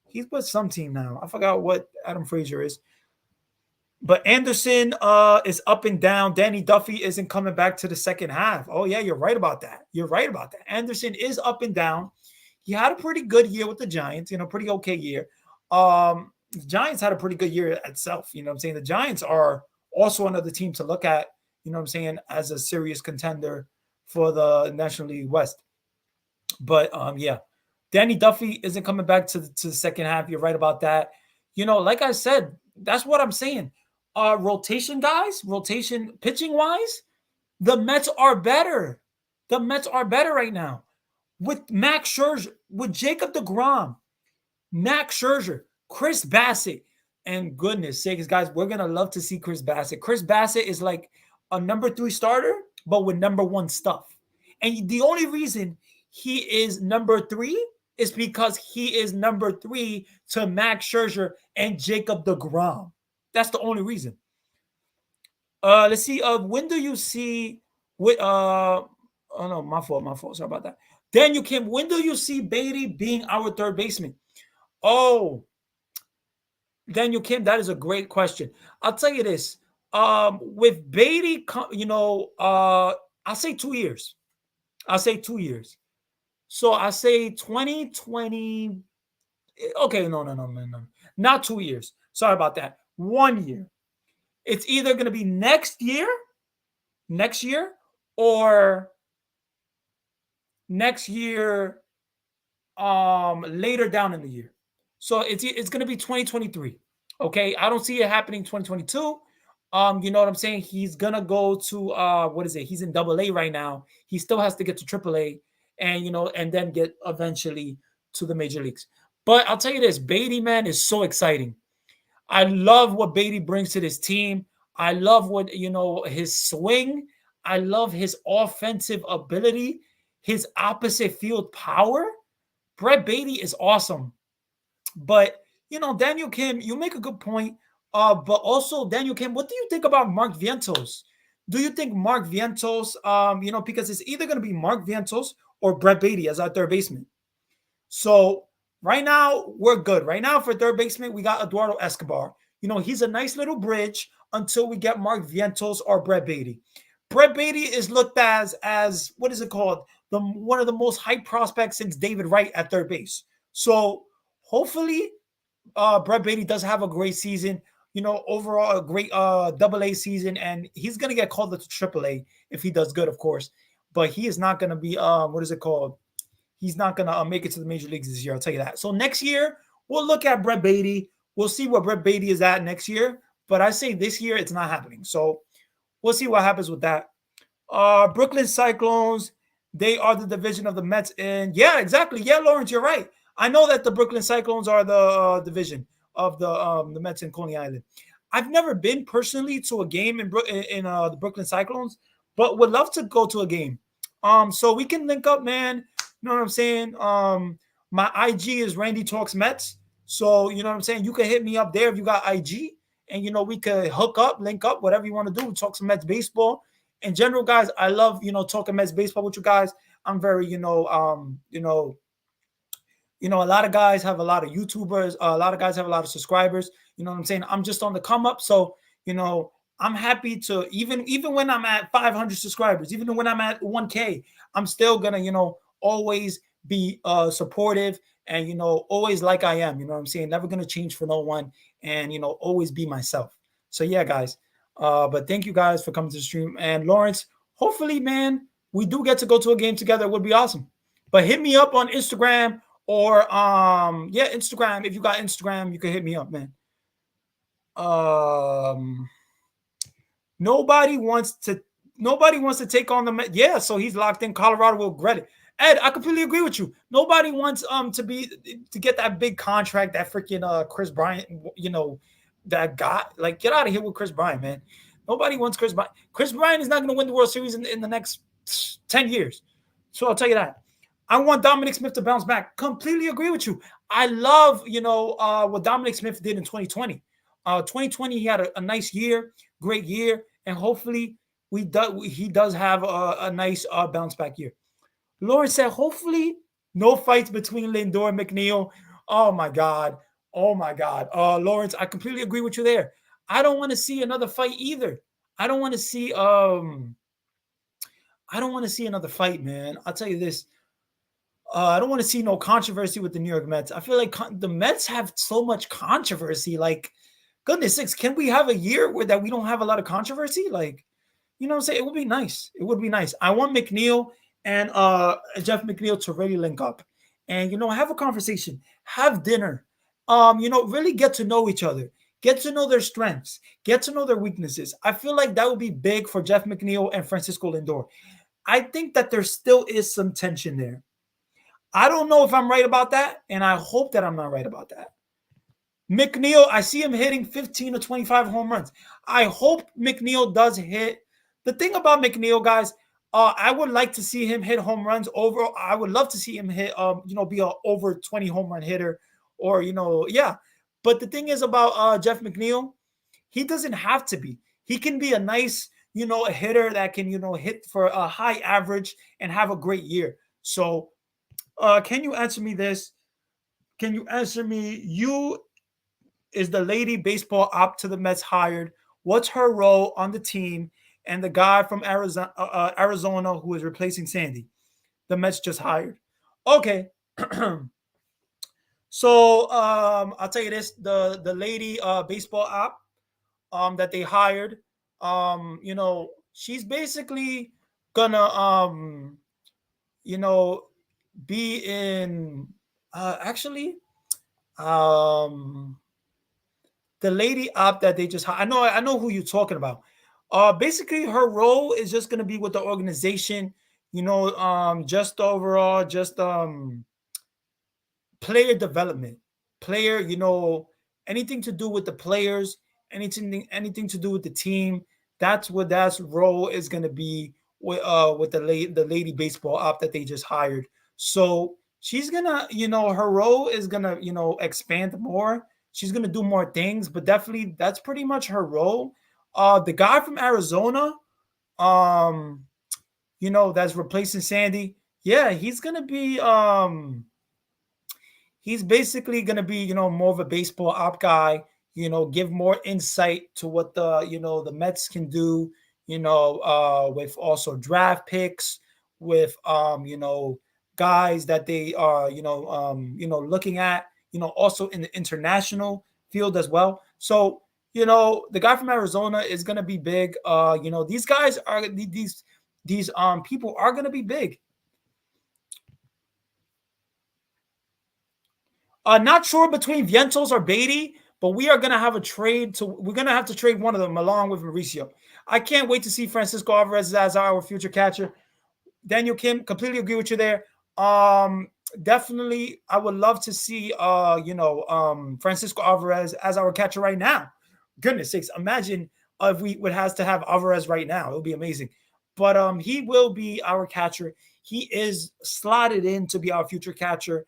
He's with some team now. I forgot what Adam Frazier is. But Anderson is up and down. Danny Duffy isn't coming back to the second half. Oh, yeah, you're right about that. Anderson is up and down. He had a pretty good year with the Giants, pretty okay year. The Giants had a pretty good year itself. You know what I'm saying? The Giants are also another team to look at, you know what I'm saying, as a serious contender for the National League West. But, yeah, Danny Duffy isn't coming back to the second half. You're right about that. Like I said, that's what I'm saying. Rotation pitching wise, the Mets are better. The Mets are better right now with Max Scherzer, with Jacob deGrom, Max Scherzer, Chris Bassett, and goodness sakes, guys, we're gonna love to see Chris Bassett. Chris Bassett is like a number 3 starter, but with number 1 stuff. And the only reason he is number 3 is because he is number 3 to Max Scherzer and Jacob deGrom. That's the only reason. Let's see. When do you see? Oh no, my fault. Sorry about that. Daniel Kim, when do you see Beatty being our third baseman? Oh, Daniel Kim, that is a great question. I'll tell you this. With Beatty, I'll say 2 years. I'll say 2 years. So I say 2020. Okay, no. Not 2 years. Sorry about that. 1 year. It's either going to be next year, or next year, later down in the year. So it's going to be 2023. Okay, I don't see it happening 2022. You know what I'm saying? He's gonna go to what is it? He's in AA right now. He still has to get to AAA, and and then get eventually to the major leagues. But I'll tell you this, Beatty, man, is so exciting. I love what Beatty brings to this team. I love what his swing. I love his offensive ability, his opposite field power. Brett Beatty is awesome. But Daniel Kim, you make a good point. But also, Daniel Kim, what do you think about Mark Vientos? Do you think Mark Vientos, because it's either going to be Mark Vientos or Brett Beatty as our third baseman. So right now, we're good. Right now, for third baseman, we got Eduardo Escobar. He's a nice little bridge until we get Mark Vientos or Brett Beatty. Brett Beatty is looked as what is it called? One of the most hyped prospects since David Wright at third base. So hopefully, Brett Beatty does have a great season. Overall a great AA season, and he's gonna get called up to AAA if he does good, of course. But he is not gonna be what is it called? He's not gonna make it to the major leagues this year. I'll tell you that. So next year we'll look at Brett Beatty. We'll see what Brett Beatty is at next year. But I say this year it's not happening. So we'll see what happens with that. Brooklyn Cyclones, they are the division of the Mets, and yeah, exactly. Yeah, Lawrence, you're right. I know that the Brooklyn Cyclones are the division of the Mets in Coney Island. I've never been personally to a game in the Brooklyn Cyclones, but would love to go to a game. So we can link up, man. You know what I'm saying? My IG is Randy Talks Mets. So you know what I'm saying? You can hit me up there if you got IG, and we could hook up, link up, whatever you want to do. Talk some Mets baseball. In general, guys, I love talking Mets baseball with you guys. I'm very a lot of guys have a lot of YouTubers. A lot of guys have a lot of subscribers. You know what I'm saying? I'm just on the come up. So, I'm happy to, even when I'm at 500 subscribers, even when I'm at 1K, I'm still going to, always be supportive and, always like I am. You know what I'm saying? Never going to change for no one and, always be myself. So, yeah, guys. But thank you guys for coming to the stream. And Lawrence, hopefully, man, we do get to go to a game together. It would be awesome. But hit me up on Instagram. Or Instagram. If you got Instagram, you can hit me up, man. Nobody wants to take on the Mets. Yeah, so he's locked in. Colorado will regret it. Ed, I completely agree with you. Nobody wants to get that big contract, that freaking Chris Bryant, that guy. Like, get out of here with Chris Bryant, man. Nobody wants Chris Bryant. Chris Bryant is not going to win the World Series in the next 10 years. So I'll tell you that. I want Dominic Smith to bounce back. Completely agree with you. I love, what Dominic Smith did in 2020. 2020, he had a nice year, great year, and hopefully he does have a nice bounce back year. Lawrence said, hopefully no fights between Lindor and McNeil. Oh my God. Lawrence, I completely agree with you there. I don't want to see another fight either. I don't want to see another fight, man. I'll tell you this. I don't want to see no controversy with the New York Mets. I feel like the Mets have so much controversy. Like, goodness sakes, can we have a year where that we don't have a lot of controversy? Like, you know what I'm saying? It would be nice. It would be nice. I want McNeil and Jeff McNeil to really link up and, have a conversation, have dinner, really get to know each other, get to know their strengths, get to know their weaknesses. I feel like that would be big for Jeff McNeil and Francisco Lindor. I think that there still is some tension there. I don't know if I'm right about that, and I hope that I'm not right about that. McNeil, I see him hitting 15 to 25 home runs. I hope McNeil does hit. The thing about McNeil, guys, I would like to see him hit home runs over. I would love to see him hit, be a over 20 home run hitter, or yeah. But the thing is about Jeff McNeil, he doesn't have to be. He can be a nice, a hitter that can, hit for a high average and have a great year. So, can you answer me this? Can you answer me? Is the lady baseball op to the Mets hired? What's her role on the team? And the guy from Arizona who is replacing Sandy, the Mets just hired. Okay. So I'll tell you this: the lady baseball op that they hired, she's basically gonna you know be in actually the lady op that they just I know who you're talking about. Basically her role is just going to be with the organization, just overall just player development, player, anything to do with the players, anything to do with the team. That's what that role is going to be with the lady baseball op that they just hired. So she's gonna, her role is gonna, expand more. She's gonna do more things, but definitely that's pretty much her role. The guy from Arizona, um, that's replacing Sandy. Yeah, he's basically going to be, more of a baseball op guy, give more insight to what the Mets can do, with also draft picks, with, guys that they are, looking at, also in the international field as well. So, the guy from Arizona is going to be big. These guys are these people are going to be big. Not sure between Vientos or Beatty, but we are going to have a trade. We're going to have to trade one of them along with Mauricio. I can't wait to see Francisco Alvarez as our future catcher. Daniel Kim, completely agree with you there. Definitely, I would love to see, Francisco Alvarez as our catcher right now. Goodness sakes, imagine if we would have to have Alvarez right now. It would be amazing. But he will be our catcher. He is slotted in to be our future catcher.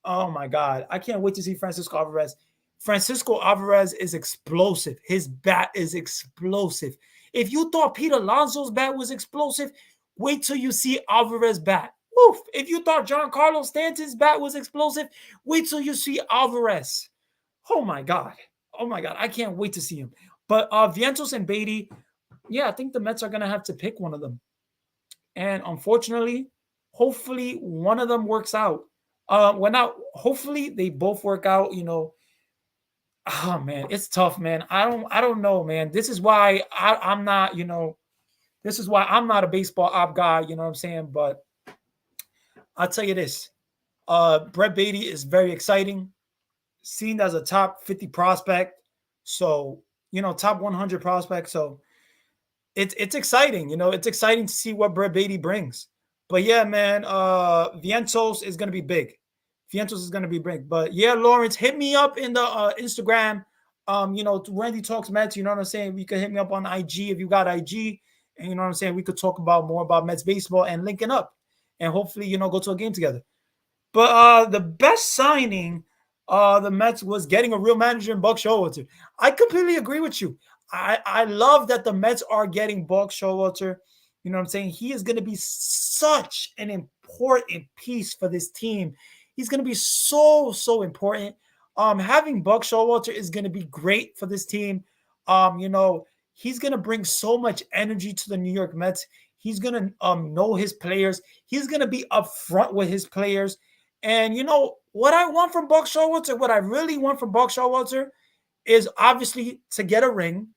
Oh my God. I can't wait to see Francisco Alvarez. Francisco Alvarez is explosive. His bat is explosive. If you thought Pete Alonso's bat was explosive, wait till you see Alvarez bat. Woof. If you thought Giancarlo Stanton's bat was explosive, wait till you see Alvarez. Oh my God. Oh my God. I can't wait to see him. But Vientos and Beatty, yeah, I think the Mets are going to have to pick one of them. And unfortunately, hopefully one of them works out. Hopefully they both work out, Oh man, it's tough, man. I don't know, man. This is why I'm not, this is why I'm not a baseball op guy, you know what I'm saying? But I'll tell you this. Brett Beatty is very exciting, seen as a top 50 prospect. So, top 100 prospect. So it's exciting, it's exciting to see what Brett Beatty brings. But yeah, man, Vientos is going to be big. Vientos is going to be big. But yeah, Lawrence, hit me up in the Instagram. Randy Talks Mets, you know what I'm saying? You can hit me up on IG if you got IG. And you know what I'm saying? We could talk about more about Mets baseball and linking up. And hopefully, go to a game together. But the best signing the Mets was getting a real manager in Buck Showalter. I completely agree with you. I love that the Mets are getting Buck Showalter. You know what I'm saying? He is going to be such an important piece for this team. He's going to be so important. Having Buck Showalter is going to be great for this team. He's going to bring so much energy to the New York Mets. He's going to know his players. He's going to be upfront with his players. And what I want from Buck Showalter, what I really want from Buck Showalter is obviously to get a ring.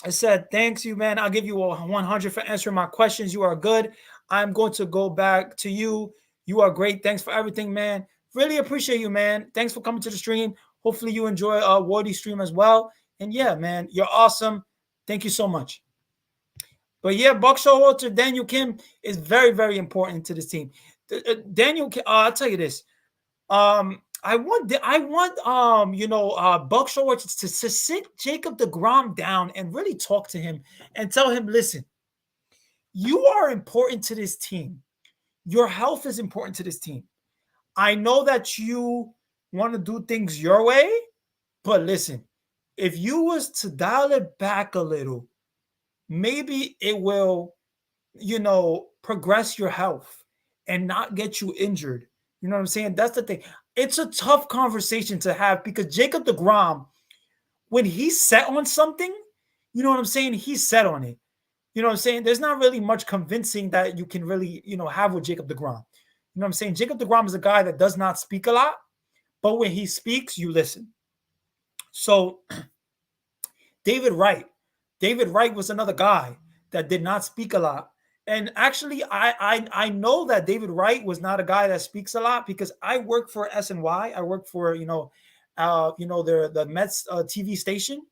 I said, thanks you, man. I'll give you a 100 for answering my questions. You are good. I'm going to go back to you. You are great. Thanks for everything, man. Really appreciate you, man. Thanks for coming to the stream. Hopefully you enjoy Wardy's stream as well. And yeah, man, you're awesome. Thank you so much. But yeah, Buck Showalter, Daniel Kim is very, very important to this team. Daniel Kim, I'll tell you this. I Buck Showalter to sit Jacob DeGrom down and really talk to him and tell him, listen, you are important to this team. Your health is important to this team. I know that you want to do things your way, but listen, if you was to dial it back a little, maybe it will, progress your health and not get you injured. You know what I'm saying? That's the thing. It's a tough conversation to have because Jacob DeGrom, when he's set on something, you know what I'm saying? He's set on it. You know what I'm saying? There's not really much convincing that you can really, have with Jacob DeGrom. You know what I'm saying? Jacob DeGrom is a guy that does not speak a lot, but when he speaks, you listen. So David Wright. David Wright was another guy that did not speak a lot. And actually, I know that David Wright was not a guy that speaks a lot because I work for SNY. I work for the Mets TV station,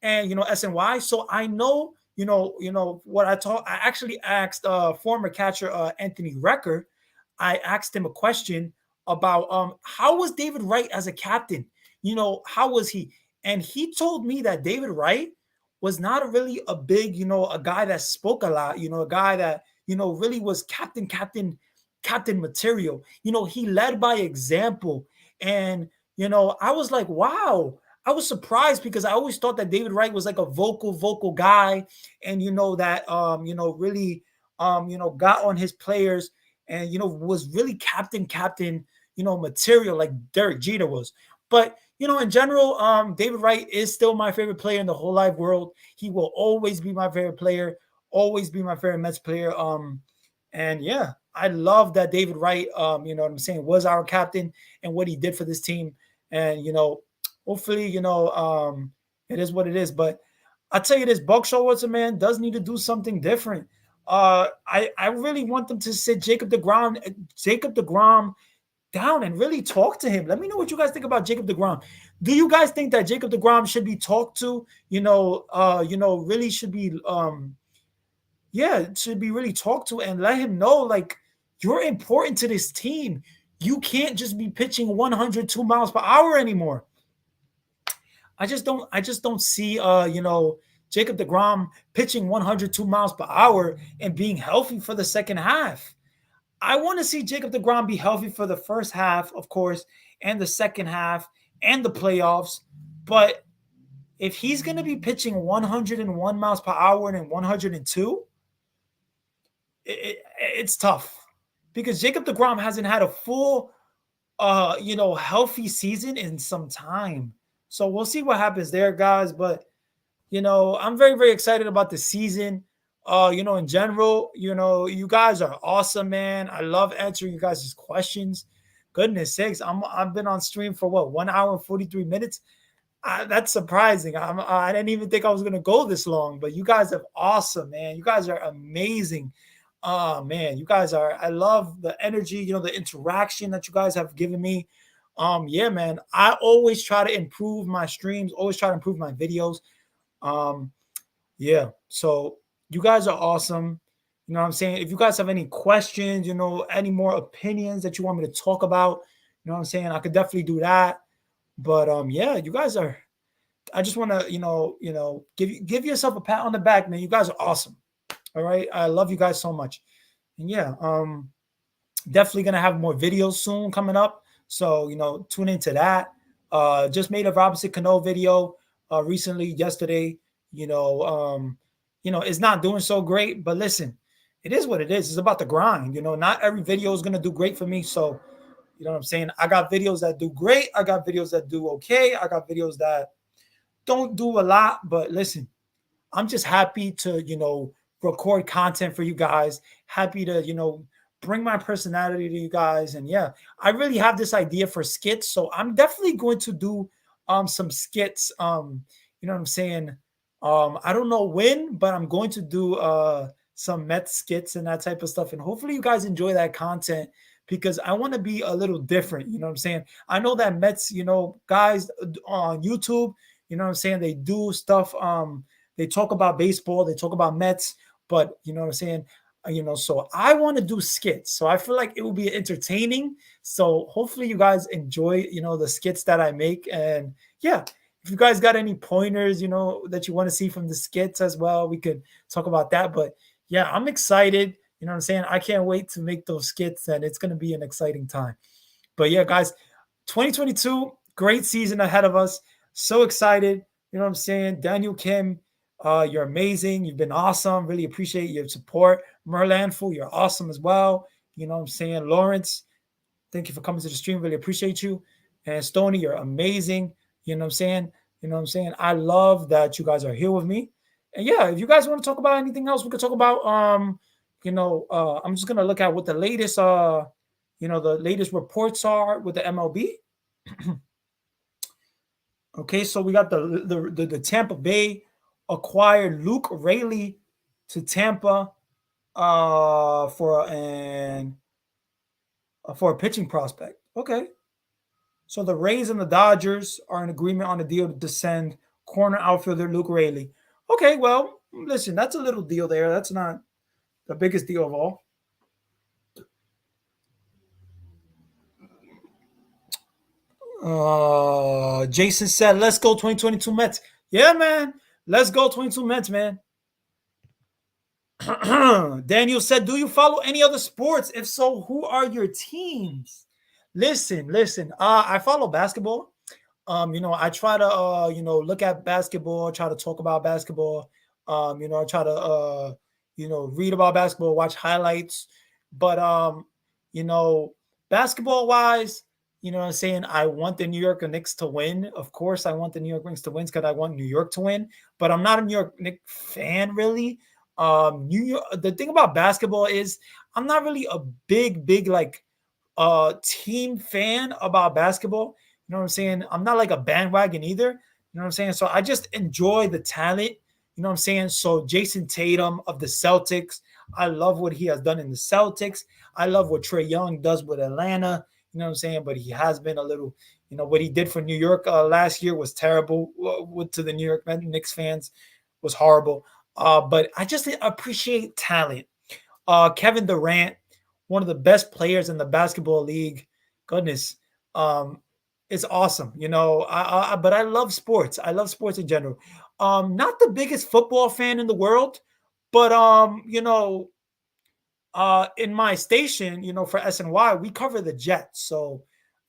and SNY. So I know what I taught. I actually asked former catcher Anthony Recker. I asked him a question about how was David Wright as a captain? How was he? And he told me that David Wright was not really a big, a guy that spoke a lot, a guy that, really was captain material. He led by example. And, I was like, wow. I was surprised because I always thought that David Wright was like a vocal guy and, that, really, got on his players and, was really captain, material like Derek Jeter was. But, in general, David Wright is still my favorite player in the whole live world. He will always be my favorite player, always be my favorite Mets player. And yeah, I love that David Wright, was our captain and what he did for this team. And, hopefully, it is what it is. But I'll tell you this, Buck Showalter, man, does need to do something different. I really want them to sit Jacob DeGrom down and really talk to him. Let me know what you guys think about Jacob DeGrom. Do you guys think that Jacob DeGrom should be talked to? Really should be should be really talked to and let him know like you're important to this team. You can't just be pitching 102 miles per hour anymore. I just don't see Jacob DeGrom pitching 102 miles per hour and being healthy for the second half. I want to see Jacob DeGrom be healthy for the first half, of course, and the second half and the playoffs. But if he's going to be pitching 101 miles per hour and 102, it's tough because Jacob DeGrom hasn't had a full, healthy season in some time. So we'll see what happens there, guys. But, I'm very, very excited about the season. In general, you guys are awesome, man. I love answering you guys' questions. Goodness sakes, I've been on stream for 1 hour and 43 minutes. That's surprising. I didn't even think I was gonna go this long, but you guys are awesome, man. You guys are amazing. Man, you guys are. I love the energy, the interaction that you guys have given me. Yeah, man. I always try to improve my streams. Always try to improve my videos. Yeah. So you guys are awesome. You know what I'm saying? If you guys have any questions, any more opinions that you want me to talk about, you know what I'm saying? I could definitely do that. But yeah, you guys are. I just want to, give yourself a pat on the back, man. You guys are awesome. All right. I love you guys so much. And yeah, definitely gonna have more videos soon coming up. So, tune into that. Just made a Robinson Cano video recently, yesterday. It's not doing so great, but listen, it is what it is. It's about the grind. Not every video is gonna do great for me. So, you know what I'm saying? I got videos that do great. I got videos that do okay. I got videos that don't do a lot. But listen, I'm just happy to, record content for you guys. Happy to, bring my personality to you guys. And yeah, I really have this idea for skits. So I'm definitely going to do some skits. You know what I'm saying? I don't know when, but I'm going to do some Mets skits and that type of stuff. And hopefully you guys enjoy that content because I want to be a little different. You know what I'm saying? I know that Mets, guys on YouTube, you know what I'm saying? They do stuff. They talk about baseball. They talk about Mets. But you know what I'm saying? So I want to do skits. So I feel like it will be entertaining. So hopefully you guys enjoy, the skits that I make. And yeah, if you guys got any pointers, that you want to see from the skits as well, we could talk about that. But yeah, I'm excited. You know what I'm saying? I can't wait to make those skits, and it's going to be an exciting time. But yeah, guys, 2022, great season ahead of us. So excited. You know what I'm saying? Daniel Kim, you're amazing. You've been awesome. Really appreciate your support. Merlan Fu, you're awesome as well. You know what I'm saying? Lawrence, thank you for coming to the stream. Really appreciate you. And Stony, you're amazing. You know what I'm saying? I love that you guys are here with me. And yeah, if you guys want to talk about anything else, we could talk about I'm just gonna look at what the latest the latest reports are with the MLB. Okay, so we got the Tampa Bay acquired Luke Rayleigh to Tampa for a pitching prospect. Okay, so the Rays and the Dodgers are in agreement on a deal to send corner outfielder Luke Rayleigh. Okay, well, listen, that's a little deal there. That's not the biggest deal of all. Jason said, "Let's go 2022 Mets." Yeah, man. Let's go 22 Mets, man. Daniel said, "Do you follow any other sports? If so, who are your teams?" Listen. I follow basketball. I try to look at basketball, try to talk about basketball. I try to read about basketball, watch highlights. But basketball wise, you know what I'm saying? I want the New York Knicks to win. Of course, I want the New York Knicks to win because I want New York to win. But I'm not a New York Knicks fan, really. New York. The thing about basketball is I'm not really a big like team fan about basketball. You know what I'm saying? I'm not like a bandwagon either. You know what I'm saying? So I just enjoy the talent. You know what I'm saying? So Jason Tatum of the Celtics, I love what he has done in the Celtics. I love what Trae Young does with Atlanta. You know what I'm saying? But he has been a little, what he did for New York last year was terrible. To the New York Knicks fans was horrible. But I just appreciate talent. Kevin Durant, one of the best players in the basketball league. Goodness, it's awesome. But I love sports. I love sports in general. Not the biggest football fan in the world, but in my station, for SNY, we cover the Jets, so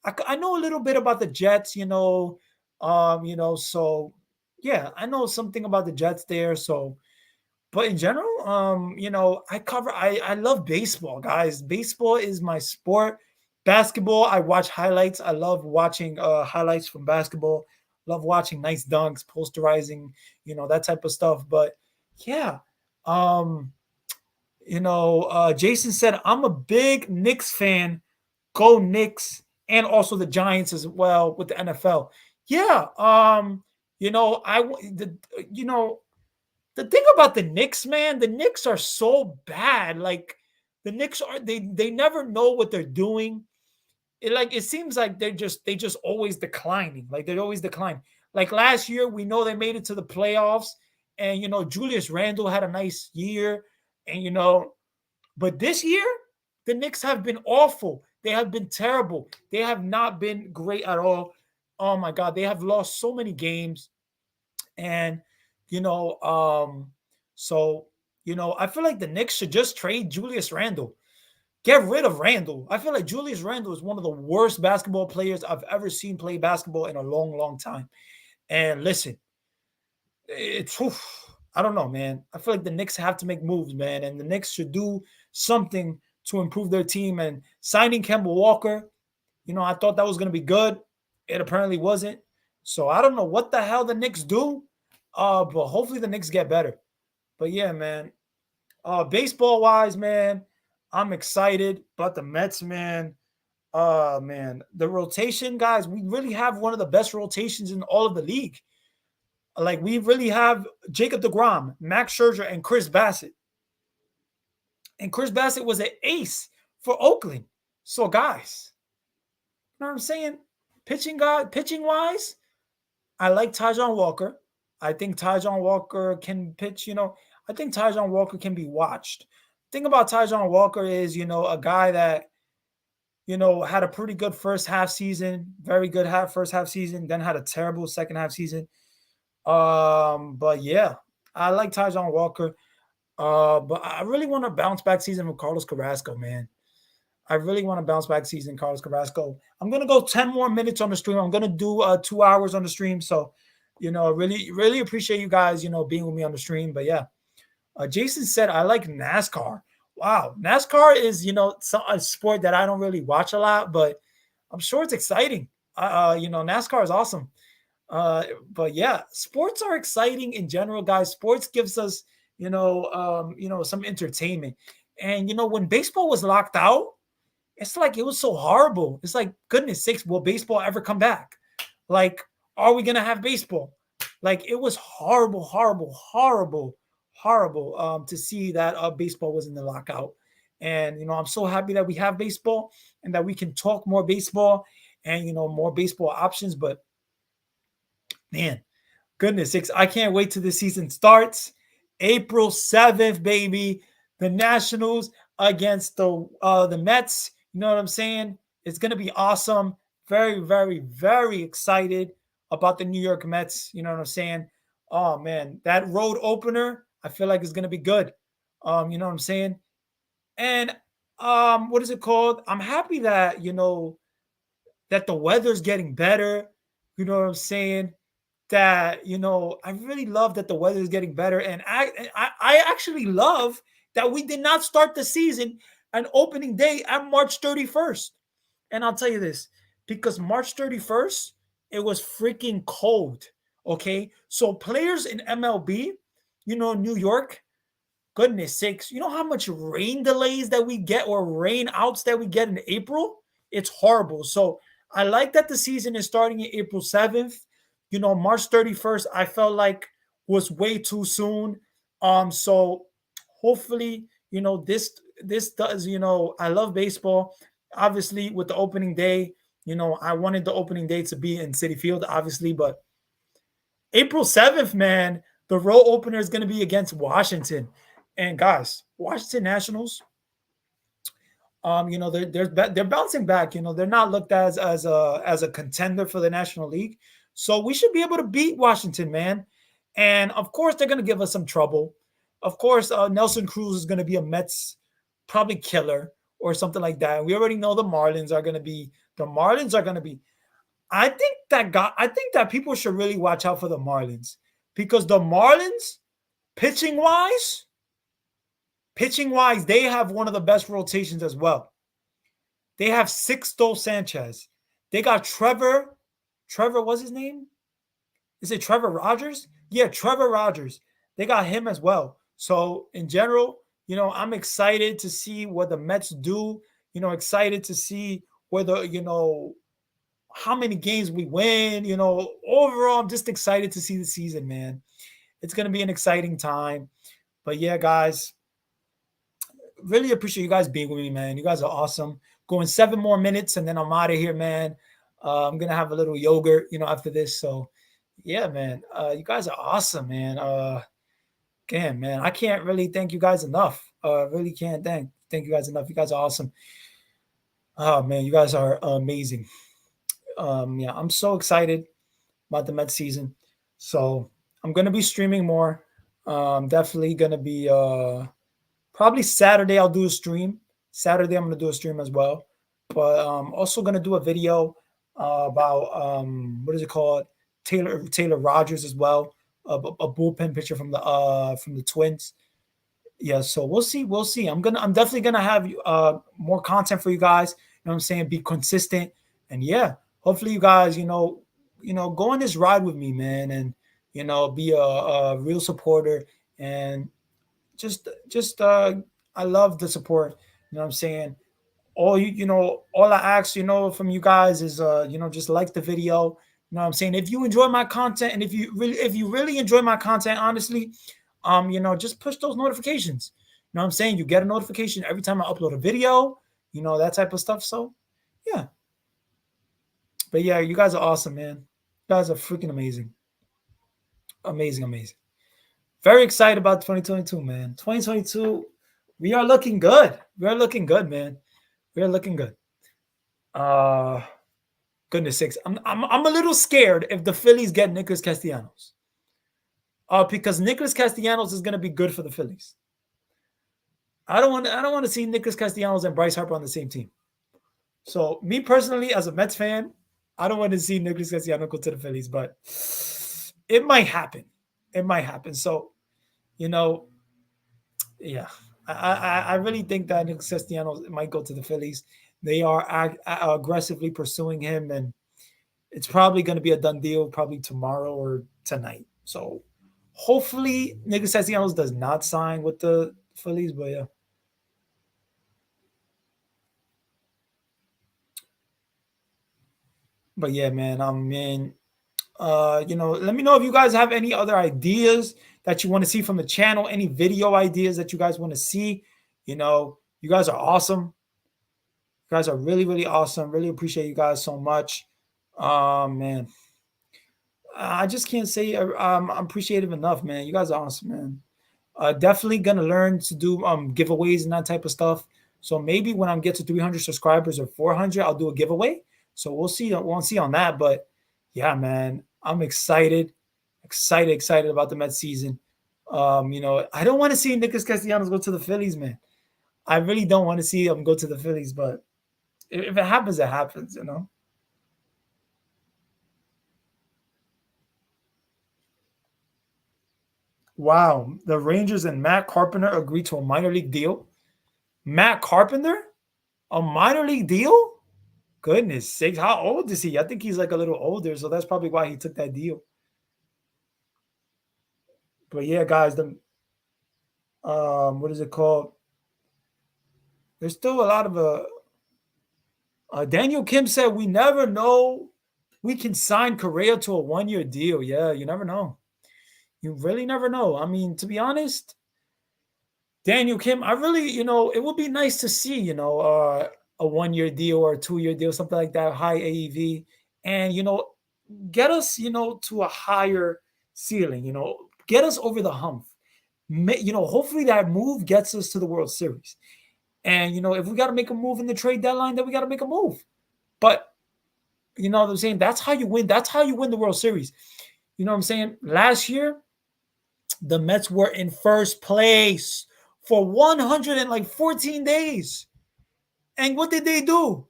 I know a little bit about the Jets. So yeah, I know something about the Jets there. So but in general, I love baseball, guys. Baseball is my sport. Basketball, I watch highlights. I love watching highlights from basketball. Love watching nice dunks, posterizing, that type of stuff. But yeah, Jason said I'm a big Knicks fan. Go Knicks, and also the Giants as well with the NFL. Yeah, I the you know the thing about the Knicks, man, the Knicks are so bad. Like the Knicks are they never know what they're doing. It seems like they just always declining. Like they're always declining. Like last year, we know they made it to the playoffs, and Julius Randle had a nice year, and but this year the Knicks have been awful. They have been terrible. They have not been great at all. Oh my God, they have lost so many games. And you know, so I feel like the Knicks should just trade Julius Randle. Get rid of Randle. I feel like Julius Randle is one of the worst basketball players I've ever seen play basketball in a long time. And listen, it's I don't know, man. I feel like the Knicks have to make moves, man, and the Knicks should do something to improve their team. And signing Kemba Walker, I thought that was going to be good. It apparently wasn't. So I don't know what the hell the Knicks do, but hopefully the Knicks get better. But yeah, man. Baseball wise, man, I'm excited about the Mets, man. Man, the rotation, guys, we really have one of the best rotations in all of the league. Like we really have Jacob DeGrom, Max Scherzer, and Chris Bassett. And Chris Bassett was an ace for Oakland. So, guys, you know what I'm saying? Pitching wise, I like Taijuan Walker. I think Taijuan Walker can pitch. I think Taijuan Walker can be watched. thing about Tyjon Walker is, a guy that, had a pretty good first half season, very good first half season, then had a terrible second half season. But yeah, I like Tyjon Walker. But I really want to bounce back season with Carlos Carrasco, man. I really want to bounce back season, Carlos Carrasco. I'm gonna go 10 more minutes on the stream. I'm gonna do 2 hours on the stream. So, really, really appreciate you guys, being with me on the stream. But yeah, Jason said I like NASCAR. Wow, NASCAR is a sport that I don't really watch a lot, but I'm sure it's exciting. NASCAR is awesome. But yeah, sports are exciting in general, guys. Sports gives us, some entertainment. And when baseball was locked out, it's like it was so horrible. It's like, goodness sakes, will baseball ever come back? Like, are we gonna have baseball? Like, it was horrible, horrible, horrible, horrible to see that baseball was in the lockout. And I'm so happy that we have baseball and that we can talk more baseball and more baseball options. But man, goodness sakes, I can't wait till the season starts. April 7th, baby. The Nationals against the Mets. You know what I'm saying? It's gonna be awesome. Very, very, very excited about the New York Mets. You know what I'm saying? Oh man, that road opener, I feel like is gonna be good. You know what I'm saying? And what is it called? I'm happy that that the weather's getting better. You know what I'm saying? That I really love that the weather is getting better, and I actually love that we did not start the season on opening day at March 31st. And I'll tell you this, because March 31st it was freaking cold. Okay, so players in MLB, New York, goodness sakes, you know how much rain delays that we get or rain outs that we get in April? It's horrible. So I like that the season is starting in April 7th. March 31st, I felt like was way too soon. So hopefully, this does, I love baseball. Obviously, with the opening day, I wanted the opening day to be in Citi Field, obviously, but April 7th, man, the road opener is going to be against Washington. And guys, Washington Nationals, they're bouncing back. They're not looked at as a contender for the National League, so we should be able to beat Washington, man. And of course, they're going to give us some trouble. Of course, Nelson Cruz is going to be a Mets probably killer or something like that. We already know the Marlins are going to be. The Marlins are going to be. I think that people should really watch out for the Marlins because the Marlins, pitching wise, they have one of the best rotations as well. They have Sixto Sanchez. They got Trevor. Trevor, what's his name? Is it Trevor Rogers? Yeah, Trevor Rogers. They got him as well. So in general, I'm excited to see what the Mets do. Excited to see whether how many games we win. Overall, I'm just excited to see the season, man. It's gonna be an exciting time. But yeah, guys, really appreciate you guys being with me, man. You guys are awesome. Going 7 more minutes and then I'm out of here, man. I'm gonna have a little yogurt, after this. So yeah, man. You guys are awesome, man. Again, man, I can't really thank you guys enough. Really can't thank you guys enough. You guys are awesome. Oh man, you guys are amazing. Yeah, I'm so excited about the Mets season. So I'm gonna be streaming more. Definitely gonna be probably Saturday. I'll do a stream. Saturday I'm gonna do a stream as well. But also gonna do a video about what is it called? Taylor Rogers as well. A bullpen pitcher from the Twins. Yeah, so we'll see. We'll see. I'm definitely gonna have more content for you guys. You know what I'm saying? Be consistent. And yeah, hopefully you guys, go on this ride with me, man, and be a real supporter and just I love the support. You know what I'm saying? All I ask, from you guys is just like the video. You know what I'm saying? If you enjoy my content and if you really enjoy my content, honestly, just push those notifications. You know what I'm saying? You get a notification every time I upload a video, that type of stuff. So yeah. But yeah, you guys are awesome, man. You guys are freaking amazing. Amazing, amazing. Very excited about 2022, man. 2022 We are looking good. We are looking good, man. We are looking good. Uh Goodness sakes. I'm a little scared if the Phillies get Nicholas Castellanos. Because Nicholas Castellanos is gonna be good for the Phillies. I don't want to see Nicholas Castellanos and Bryce Harper on the same team. So me personally, as a Mets fan, I don't want to see Nicholas Castellanos go to the Phillies, but it might happen. It might happen. So, you know, yeah, I really think that Nick Castellanos might go to the Phillies. They are aggressively pursuing him, and it's probably going to be a done deal probably tomorrow or tonight. So hopefully Nick Castellanos does not sign with the Phillies, but yeah. But yeah, man, let me know if you guys have any other ideas that you want to see from the channel, any video ideas that you guys want to see. You guys are awesome. You guys are really, really awesome. Really appreciate you guys so much. Man, I just can't say I'm appreciative enough, man. You guys are awesome, man. Definitely gonna learn to do giveaways and that type of stuff. So maybe when I get to 300 subscribers or 400, I'll do a giveaway. So we'll see. We'll see on that. But yeah, man, I'm excited about the Mets season. I don't want to see Nicholas Castellanos go to the Phillies, man. I really don't want to see him go to the Phillies, but if it happens, it happens. Wow, the Rangers and Matt Carpenter agreed to a minor league deal. Matt Carpenter, a minor league deal? Goodness sakes, how old is he? I think he's like a little older, so that's probably why he took that deal. But yeah, guys, the what is it called? There's still a lot of Daniel Kim said we never know. We can sign Correa to a 1-year deal. Yeah, you never know. You really never know. I mean, to be honest, Daniel Kim, I really, it would be nice to see, a 1-year deal or a 2-year deal, something like that, high AEV, and get us, to a higher ceiling. Get us over the hump. Hopefully that move gets us to the World Series. And if we got to make a move in the trade deadline, then we got to make a move. But you know what I'm saying? That's how you win. That's how you win the World Series. You know what I'm saying? Last year, the Mets were in first place for 114 days. And what did they do?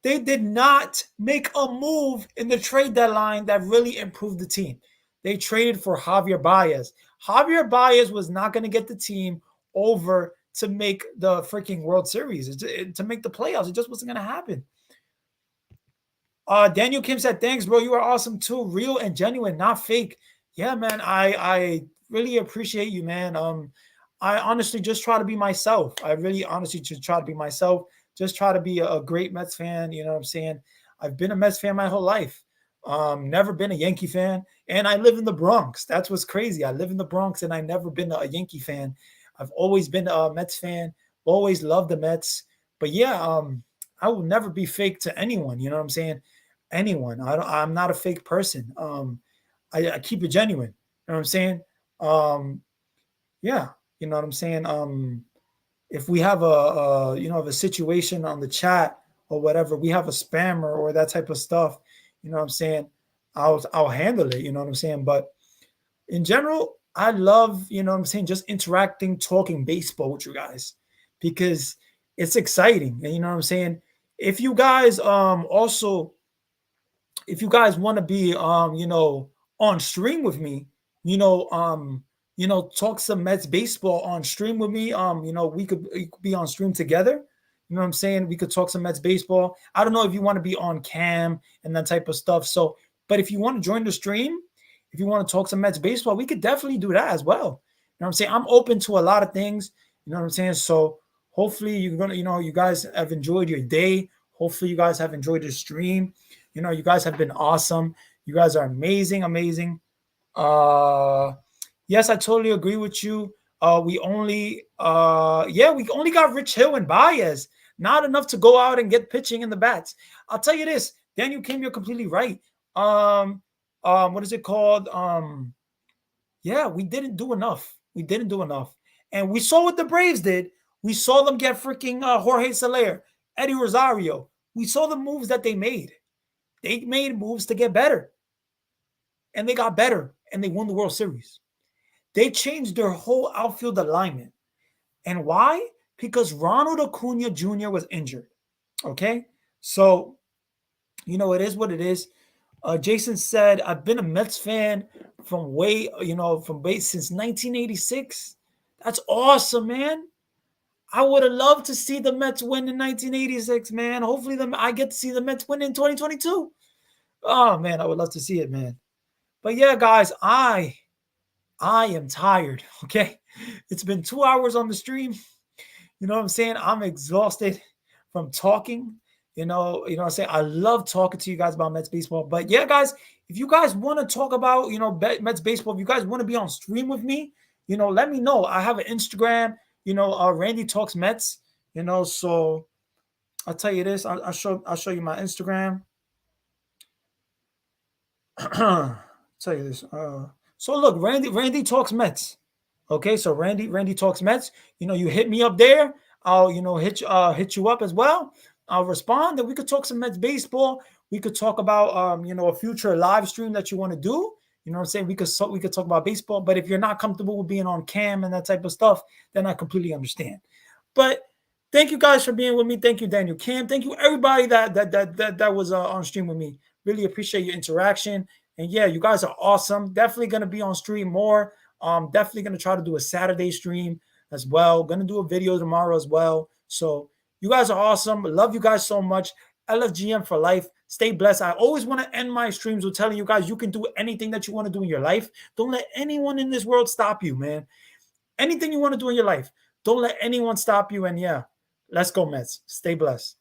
They did not make a move in the trade deadline that really improved the team. They traded for Javier Baez. Javier Baez was not going to get the team over to make the freaking World Series, to make the playoffs. It just wasn't going to happen. Daniel Kim said, "Thanks, bro. You are awesome too. Real and genuine, not fake." Yeah, man. I really appreciate you, man. I honestly just try to be myself. I really honestly just try to be myself. Just try to be a great Mets fan. You know what I'm saying? I've been a Mets fan my whole life. Never been a Yankee fan, and I live in the Bronx. That's what's crazy. I live in the Bronx, and I never been a Yankee fan. I've always been a Mets fan. Always loved the Mets. But yeah, I will never be fake to anyone. You know what I'm saying? Anyone. I'm not a fake person. I keep it genuine. You know what I'm saying? Yeah, you know what I'm saying. If we have a situation on the chat or whatever, we have a spammer or that type of stuff. You know what I'm saying? I'll handle it. You know what I'm saying? But in general, I love, you know what I'm saying, just interacting, talking baseball with you guys because it's exciting. And you know what I'm saying? If you guys also if you guys want to be on stream with me, talk some Mets baseball on stream with me. We could be on stream together. You know what I'm saying? We could talk some Mets baseball. I don't know if you want to be on cam and that type of stuff. So, but if you want to join the stream, if you want to talk some Mets baseball, we could definitely do that as well. You know what I'm saying? I'm open to a lot of things. You know what I'm saying? So hopefully you're gonna, you guys have enjoyed your day. Hopefully you guys have enjoyed the stream. You guys have been awesome. You guys are amazing, amazing. Yes, I totally agree with you. We only got Rich Hill and Baez. Not enough to go out and get pitching in the bats. I'll tell you this, Daniel Kim, you're completely right. What is it called? Yeah, we didn't do enough. We didn't do enough. And we saw what the Braves did. We saw them get freaking Jorge Soler, Eddie Rosario. We saw the moves that they made. They made moves to get better. And they got better. And they won the World Series. They changed their whole outfield alignment. And why? Because Ronald Acuna Jr. was injured. Okay? So, you know, it is what it is. Jason said, I've been a Mets fan from since 1986. That's awesome, man. I would have loved to see the Mets win in 1986, man. Hopefully I get to see the Mets win in 2022. Oh, man, I would love to see it, man. But yeah, guys, I am tired, okay? It's been 2 hours on the stream. You know what I'm saying? I'm exhausted from talking. You know what I'm saying? I love talking to you guys about Mets baseball. But yeah, guys, if you guys want to talk about, Mets baseball, if you guys want to be on stream with me, let me know. I have an Instagram, Randy Talks Mets, so I'll tell you this. I'll show you my Instagram. Tell you this. So look, Randy Talks Mets. Okay, so Randy Talks Mets. You hit me up there. I'll hit you up as well. I'll respond, and we could talk some Mets baseball. We could talk about a future live stream that you want to do. You know what I'm saying? We could talk about baseball. But if you're not comfortable with being on cam and that type of stuff, then I completely understand. But thank you guys for being with me. Thank you, Daniel Cam. Thank you everybody that was on stream with me. Really appreciate your interaction. And yeah, you guys are awesome. Definitely gonna be on stream more. Definitely gonna try to do a Saturday stream as well. Gonna do a video tomorrow as well. So you guys are awesome. Love you guys so much. LFGM for life. Stay blessed. I always want to end my streams with telling you guys you can do anything that you want to do in your life. Don't let anyone in this world stop you, man. Anything you want to do in your life, don't let anyone stop you. And yeah, let's go, Mets. Stay blessed.